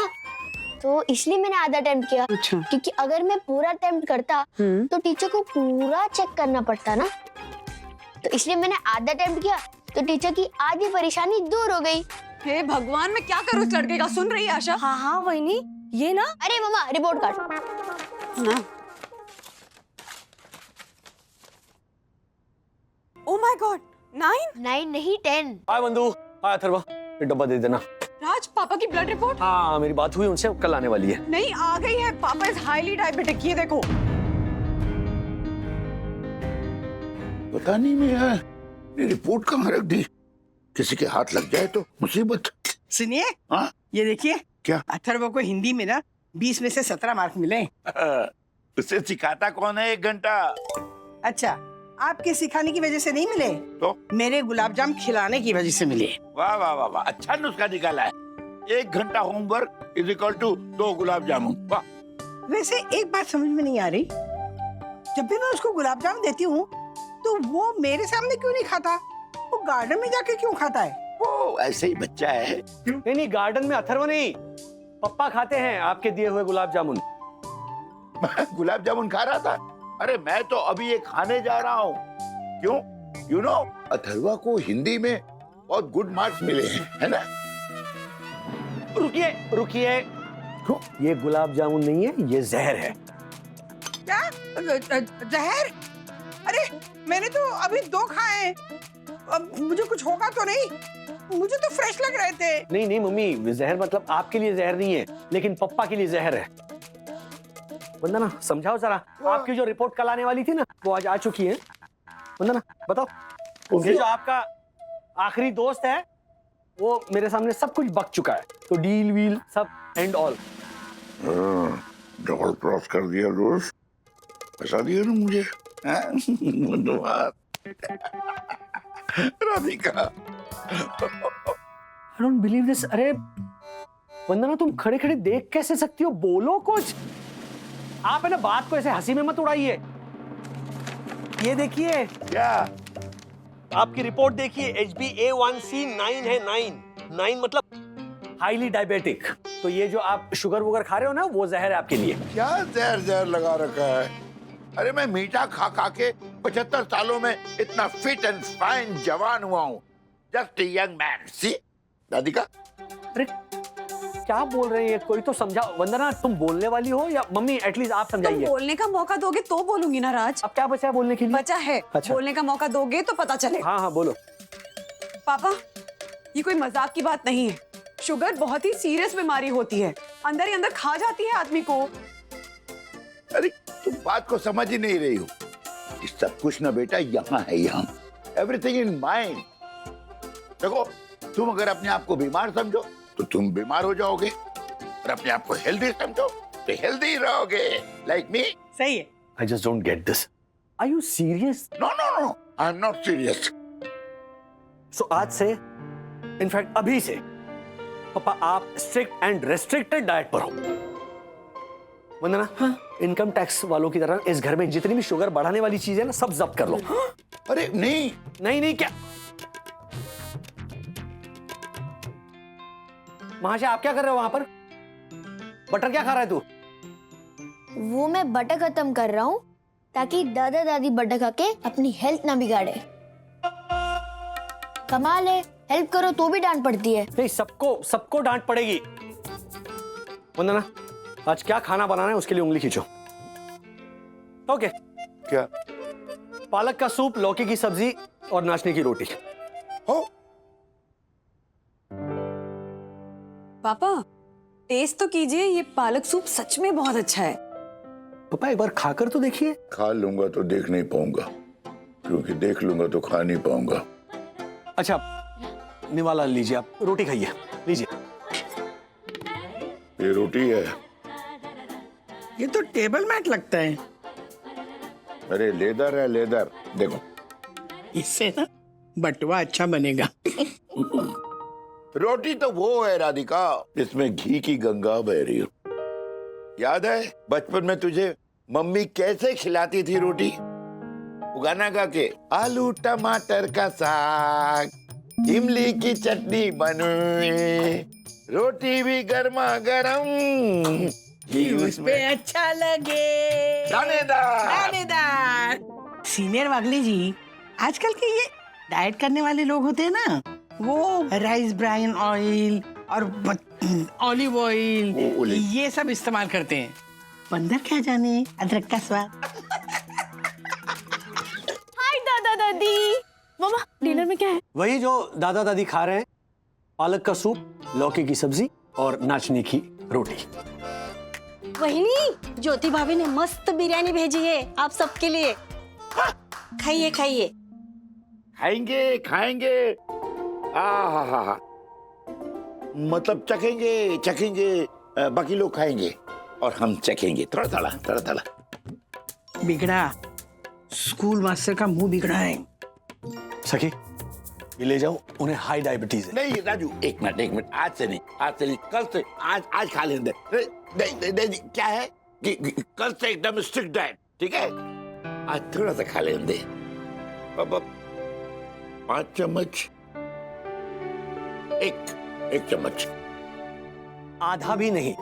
तो इसलिए मैंने आधा अटेम्प्ट किया। अच्छा। क्योंकि अगर मैं पूरा अटेम्प्ट करता तो टीचर को पूरा चेक करना पड़ता ना, तो इसलिए मैंने आधा अटेम्प्ट किया, तो टीचर की आधी परेशानी दूर हो गई। हे भगवान, मैं क्या करूँ इस लड़के का? सुन रही है आशा? हाँ हाँ वही ये ना। अरे मम्मा रिपोर्ट कार्ड ना। Oh my God, 9 नहीं 10। हाय बंधु, हाय अथर्व, ये डब्बा दे देना। राज, पापा की ब्लड रिपोर्ट? हाँ, मेरी बात हुई उनसे, कल आने वाली है। नहीं, आ गई है। पापा इज हाईली डायबिटिक, ये देखो। पता नहीं मैं यार, ये रिपोर्ट कहाँ रख दी? किसी के हाथ लग जाए तो मुसीबत। सुनिए, हाँ ये देखिए क्या? अथर्व को हिंदी में ना 20 में से 17 मार्क मिले। उसे सिखाता कौन है 1 घंटा? अच्छा, आपके सिखाने की वजह से नहीं मिले तो मेरे गुलाब जाम खिलाने की वजह से मिले। वाह वाह वाह वाह, अच्छा नुस्खा निकाला है। 1 घंटा homework is equal to 2 gulab jamun. वाह। वैसे एक बात समझ में नहीं आ रही, जब भी मैं उसको गुलाब जामुन देती हूँ तो वो मेरे सामने क्यों नहीं खाता? वो गार्डन में जाके क्यों खाता है? वो ऐसे ही बच्चा है। नहीं, गार्डन में अथर्व नहीं, पप्पा खाते हैं आपके दिए हुए गुलाब जामुन। गुलाब जामुन खा रहा था? अरे मैं तो अभी ये खाने जा रहा हूँ। क्यों? यू नो, अथर्वा को हिंदी में बहुत गुड मार्क्स मिले हैं, है ना? रुकिए रुकिए, ये गुलाब जामुन नहीं है, ये जहर है। क्या? जहर? अरे मैंने तो अभी 2 खाए हैं, अब मुझे कुछ होगा तो नहीं? मुझे तो फ्रेश लग रहे थे। नहीं नहीं मम्मी, जहर मतलब आपके लिए जहर नहीं है, लेकिन पप्पा के लिए जहर है। वंदना समझाओ जरा, आपकी जो रिपोर्ट कल आने वाली थी ना, वो आज आ चुकी है। वंदना बताओ, ये जो आपका आखिरी दोस्त है वो मेरे सामने सब कुछ बक चुका है, तो डील वील सब एंड ऑल। डबल क्रॉस कर दिया दोस्त, फंसा दिया ना मुझे। धन्यवाद Radhika. I don't believe this। अरे वंदना, तुम खड़े खड़े देख कैसे सकती हो? बोलो कुछ। आप है ना, बात को ऐसे हंसी में मत उड़ाइए। ये देखिए, क्या? आपकी रिपोर्ट देखिए, HbA1c 9 है। 9 मतलब हाईली डायबिटिक। तो ये जो आप शुगर वुगर खा रहे हो ना, वो जहर है आपके लिए। क्या जहर लगा रखा है? अरे मैं मीठा खा खा के 75 सालों में इतना फिट एंड फाइन जवान हुआ हूँ। Just young man. See Radhika. अरे क्या बोल रहे हैं? कोई तो समझाओ। वंदना, तुम बोलने वाली हो या मम्मी एटलीस्ट आप समझाइए। तुम बोलने का मौका दोगे तो बोलूंगी ना राज। अब क्या बचा है बोलने के लिए? बचा है। अच्छा। बोलने का मौका दोगे तो पता चले। हाँ हाँ बोलो। पापा, ये कोई मजाक की बात नहीं है। शुगर बहुत ही सीरियस बीमारी होती है, अंदर ही अंदर खा जाती है आदमी को। अरे तुम बात को समझ ही नहीं रही हो। इस सब कुछ ना बेटा यहाँ है, यहाँ। Everything in mind. देखो, तुम अगर अपने आप को बीमार समझो तो तुम बीमार हो जाओगे, और अपने आप को हेल्दी समझो तो हेल्दी रहोगे, लाइक मी। सही है। I just don't get this. Are you serious? No, I'm not serious. So आज से इनफैक्ट अभी से पापा आप स्ट्रिक्ट एंड रेस्ट्रिक्टेड डाइट पर हो। वंदना, हाँ? इनकम टैक्स वालों की तरह इस घर में जितनी भी शुगर बढ़ाने वाली चीजें ना सब जब्त कर लो। हाँ? अरे नहीं नहीं क्या महाशय आप क्या कर रहे हो वहां पर? बटर क्या खा रहा है तू? वो मैं बटर खत्म कर रहा हूँ ताकि दादा दादी बटर खा के अपनी हेल्थ ना बिगाड़े। कमाल है, हेल्प करो तो भी डांट पड़ती है। नहीं, सबको डांट पड़ेगी। वंदना, आज क्या खाना बनाना है उसके लिए उंगली खींचो। ओके। क्या? पालक का सूप, लौकी की सब्जी और नाचनी की रोटी। हो? पापा टेस्ट तो कीजिए, ये पालक सूप सच में बहुत अच्छा है। पापा एक बार खाकर तो देखिए। खा लूंगा तो देख नहीं पाऊंगा, क्योंकि देख लूंगा तो खा नहीं पाऊंगा। अच्छा निवाला लीजिए, आप रोटी खाइए, लीजिए। ये रोटी है? ये तो टेबल मैट लगता है। अरे लेदर है, लेदर। देखो इससे ना बटुआ अच्छा बनेगा। रोटी तो वो है राधिका, इसमें घी की गंगा बह रही है। याद है बचपन में तुझे मम्मी कैसे खिलाती थी रोटी? गाना गा के, आलू टमाटर का साग, इमली की चटनी बनी, रोटी भी गर्मा गर्म, घी उसमें अच्छा लगे, दानेदार। सीनियर वागले जी, आजकल के ये डाइट करने वाले लोग होते हैं ना, वो राइस ब्राइन ऑयल और ऑलिव ऑयल ये सब इस्तेमाल करते हैं। बंदर क्या जाने अदरक का स्वाद। हाय दादा दादी। मामा डिनर में क्या है? वही जो दादा दादी खा रहे हैं, पालक का सूप, लौकी की सब्जी और नाचनी की रोटी। वहिनी, ज्योति भाभी ने मस्त बिरयानी भेजी है आप सबके लिए। खाइए खाइए। खाएंगे खाएंगे, आहा, मतलब चखेंगे चखेंगे, बाकी लोग खाएंगे और हम चखेंगे थोड़ा थोड़ा थोड़ा थोड़ा। बिगड़ा, स्कूल मास्टर का मुंह बिगड़ा है। सखी ये ले जाओ, उन्हें हाई डायबिटीज है। नहीं राजू, एक मिनट, आज से नहीं, कल से, आज खा लेंगे। नहीं, क्या है कि कल से एकदम स्ट्रिक्ट डाइट, ठीक है? आज थोड़ा सा खा लेंगे, 5 चम्मच, एक चम्मच, आधा भी नहीं।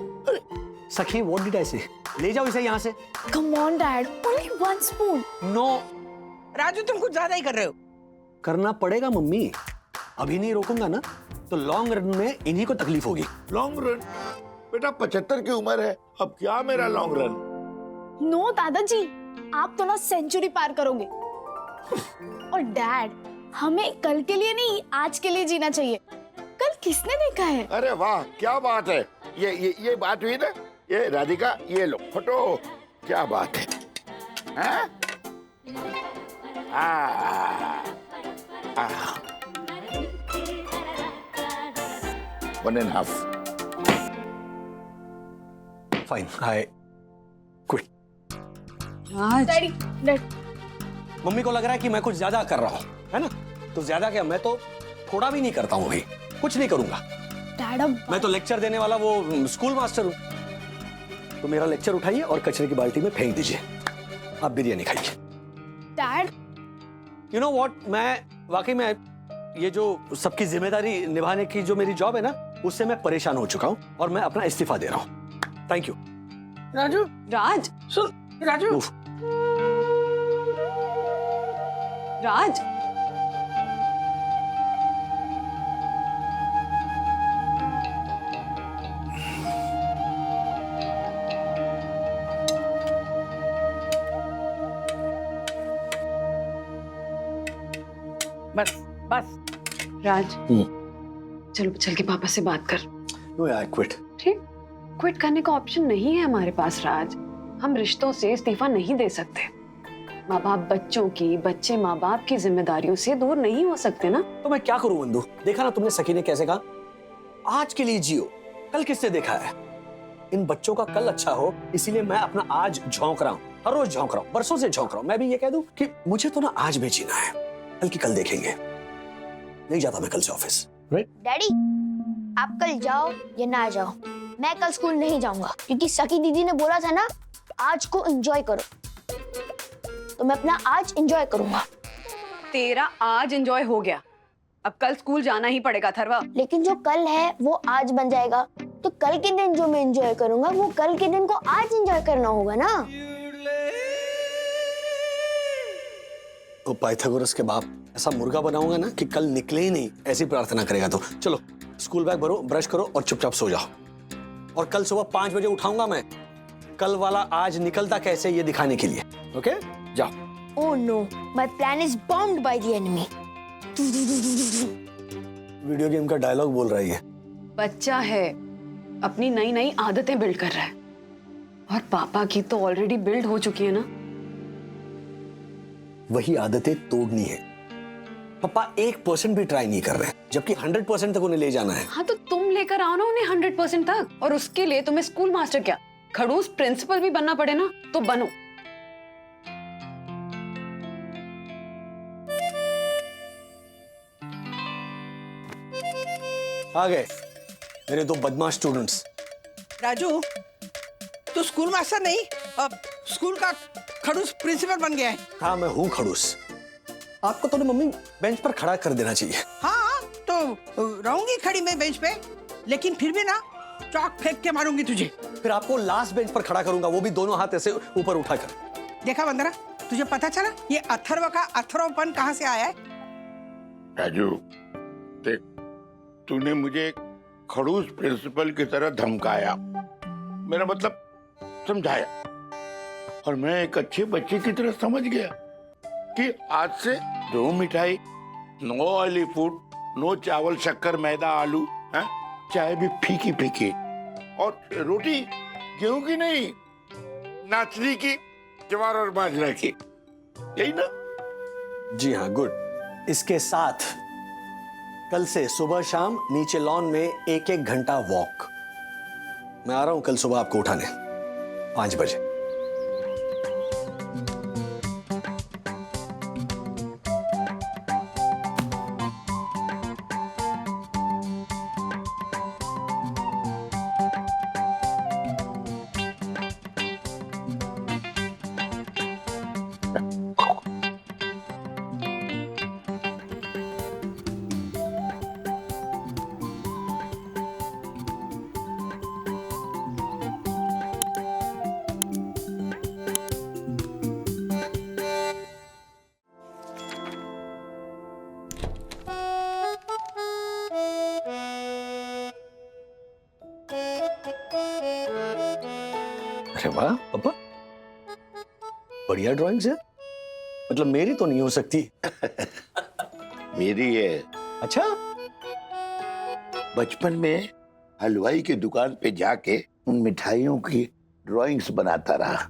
सखी व्हाट डिड आई से? ले जाओ इसे यहाँ से। Come on dad, only 1 spoon. No Raju, तुम कुछ ज्यादा ही कर रहे हो। करना पड़ेगा मम्मी, अभी नहीं रोकूंगा ना तो लॉन्ग रन में इन्हीं को तकलीफ होगी। Long run? बेटा 75 की उम्र है, अब क्या मेरा लॉन्ग रन? नो दादाजी, आप तो ना सेंचुरी पार करोगे। और डैड, हमें कल के लिए नहीं आज के लिए जीना चाहिए। कल किसने देखा है? अरे वाह, क्या बात है। ये बात हुई ना, ये राधिका, ये लो फोटो, क्या बात है, हाँ? One and a half. Fine, I quit. Daddy, mummy को लग रहा है कि मैं कुछ ज्यादा कर रहा हूँ, है ना? तो ज्यादा क्या, मैं तो थोड़ा भी नहीं करता हूँ, भाई कुछ नहीं करूंगा। डैड अब मैं तो लेक्चर देने वाला वो स्कूल मास्टर हूँ। तो मेरा लेक्चर उठाइए और कचरे की बाल्टी में फेंक दीजिए। आप बिरयानी खाइए। डैड, यू नो व्हाट, मैं वाकई में ये जो सबकी जिम्मेदारी निभाने की जो मेरी जॉब है ना, उससे मैं परेशान हो चुका हूँ और मैं अपना इस्तीफा दे रहा हूँ। Thank you. राजू, राज, सुन राजू। राज, बस बस। राज, चलो चल के पापा से बात कर। नो यार, क्विट। ठीक, क्विट करने का ऑप्शन नहीं है हमारे पास राज। हम रिश्तों से इस्तीफा नहीं दे सकते। माँ बाप बच्चों की, बच्चे माँ बाप की जिम्मेदारियों से दूर नहीं हो सकते ना। तो मैं क्या करूं बंधु? देखा ना तुमने सखी ने कैसे कहा, आज के लिए जियो, कल किससे देखा है? इन बच्चों का कल अच्छा हो, इसीलिए मैं अपना आज झोंक रहा हूँ, हर रोज झोंक रहा हूँ, बरसों से झोंक रहा हूँ। मैं भी ये कह दूं कि मुझे तो ना आज में जीना है, कल की कल देखेंगे। नहीं जाता मैं कल से ऑफिस। डैडी, आप कल जाओ या ना जाओ, मैं कल स्कूल नहीं जाऊंगा क्योंकि सखी दीदी ने बोला था ना आज को एंजॉय करो, तो मैं अपना आज एंजॉय करूंगा। तेरा आज एंजॉय हो गया, अब कल स्कूल जाना ही पड़ेगा अथर्वा। लेकिन जो कल है वो आज बन जाएगा, तो कल के दिन जो मैं एंजॉय करूंगा वो कल के दिन को आज एंजॉय करना होगा ना। तो पाइथागोरस के बाप, ऐसा मुर्गा बनाऊंगा ना कि कल निकले ही नहीं, ऐसी प्रार्थना करेगा। तो चलो स्कूल बैग भरो, ब्रश करो और चुपचाप सो जाओ। और कल सुबह 5 बजे उठाऊंगा मैं, कल वाला आज निकलता कैसे ये दिखाने के लिए। ओके, जाओ। Oh no, my plan is bombed by the enemy. Video game का डायलॉग बोल रही है। बच्चा है, अपनी नई नई आदतें बिल्ड कर रहा है, और पापा की तो ऑलरेडी बिल्ड हो चुकी है ना। वही आदतें तोड़नी है। पापा 1% भी ट्राई नहीं कर रहे, जबकि 100% तक उन्हें ले जाना है। हाँ, तो तुम लेकर आओ ना उन्हें 100% तक, और उसके लिए तुम्हें स्कूल मास्टर क्या, खड़ूस प्रिंसिपल भी बनना पड़े ना, तो बनो। आ गए मेरे 2 बदमाश स्टूडेंट्स। राजू, तू स्कूल मास्टर नहीं, अब स्कूल का खड़ूस प्रिंसिपल बन गया है। हाँ, मैं हूँ खड़ूस। आपको तो मम्मी बेंच पर खड़ा कर देना चाहिए। हाँ, तो रहूंगी खड़ी मैं बेंच पे, लेकिन फिर भी ना चौक फेंक के मारूंगी तुझे। फिर आपको लास्ट बेंच पर खड़ा करूंगा, वो भी दोनों हाथ ऐसे ऊपर उठाकर। देखा वंदना, तुझे पता चला ये अथर्व का अथर्वपन कहाँ से आया है? राजू, देख, तूने मुझे खड़ूस प्रिंसिपल की तरह धमकाया, मेरा मतलब समझाया, और मैं एक अच्छे बच्चे की तरह समझ गया कि आज से नो मिठाई, नो ऑयली फूड, नो चावल शक्कर मैदा आलू, है? चाय भी फीकी फीकी, और रोटी गेहूं की नहीं, नाचनी की, ज्वार और बाजरा की, यही ना? जी हाँ, गुड। इसके साथ कल से सुबह शाम नीचे लॉन में 1-1 घंटा वॉक। मैं आ रहा हूं कल सुबह आपको उठाने 5 बजे। अरे वाह पापा, बढ़िया ड्राइंग्स है। मतलब मेरी तो नहीं हो सकती। मेरी है। अच्छा? बचपन में हलवाई की दुकान पे जाके उन मिठाइयों की ड्राइंग्स बनाता रहा।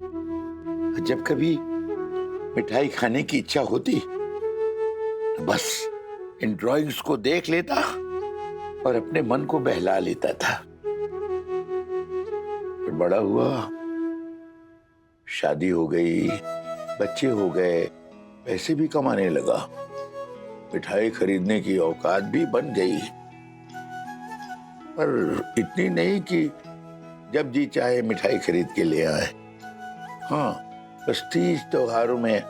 जब कभी मिठाई खाने की इच्छा होती, बस इन ड्राइंग्स को देख लेता और अपने मन को बहला लेता था। फिर बड़ा हुआ, शादी हो गई, बच्चे हो गए, पैसे भी कमाने लगा, मिठाई खरीदने की औकात भी बन गई, पर इतनी नहीं कि जब जी चाहे मिठाई खरीद के ले आए। हाँ, बस तीज त्योहारों में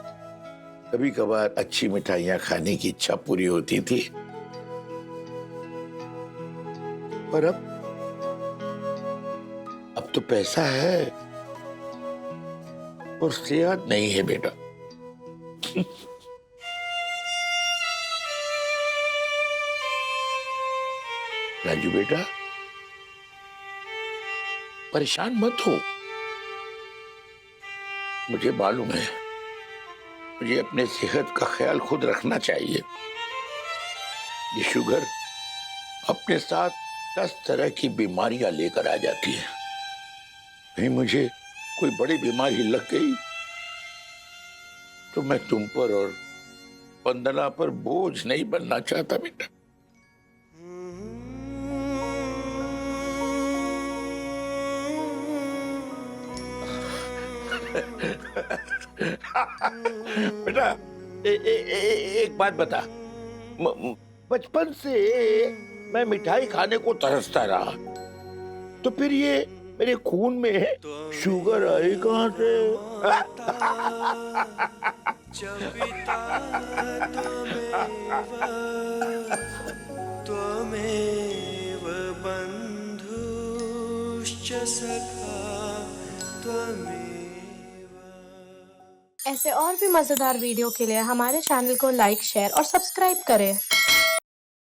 कभी कभार अच्छी मिठाइयां खाने की इच्छा पूरी होती थी। और अब तो पैसा है और सेहत नहीं है बेटा। राजू बेटा, परेशान मत हो। मुझे मालूम है, मुझे अपने सेहत का ख्याल खुद रखना चाहिए। ये शुगर अपने साथ 10 तरह की बीमारियां लेकर आ जाती है। कहीं मुझे कोई बड़ी बीमारी लग गई तो मैं तुम पर और वंदना पर बोझ नहीं बनना चाहता बेटा। बेटा, एक बात बता, बचपन से मैं मिठाई खाने को तरसता रहा, तो फिर ये मेरे खून में शुगर आई कहां से? त्वमेव बन्धुश्च सखा त्वमेव। ऐसे और भी मजेदार वीडियो के लिए हमारे चैनल को लाइक, शेयर और सब्सक्राइब करें।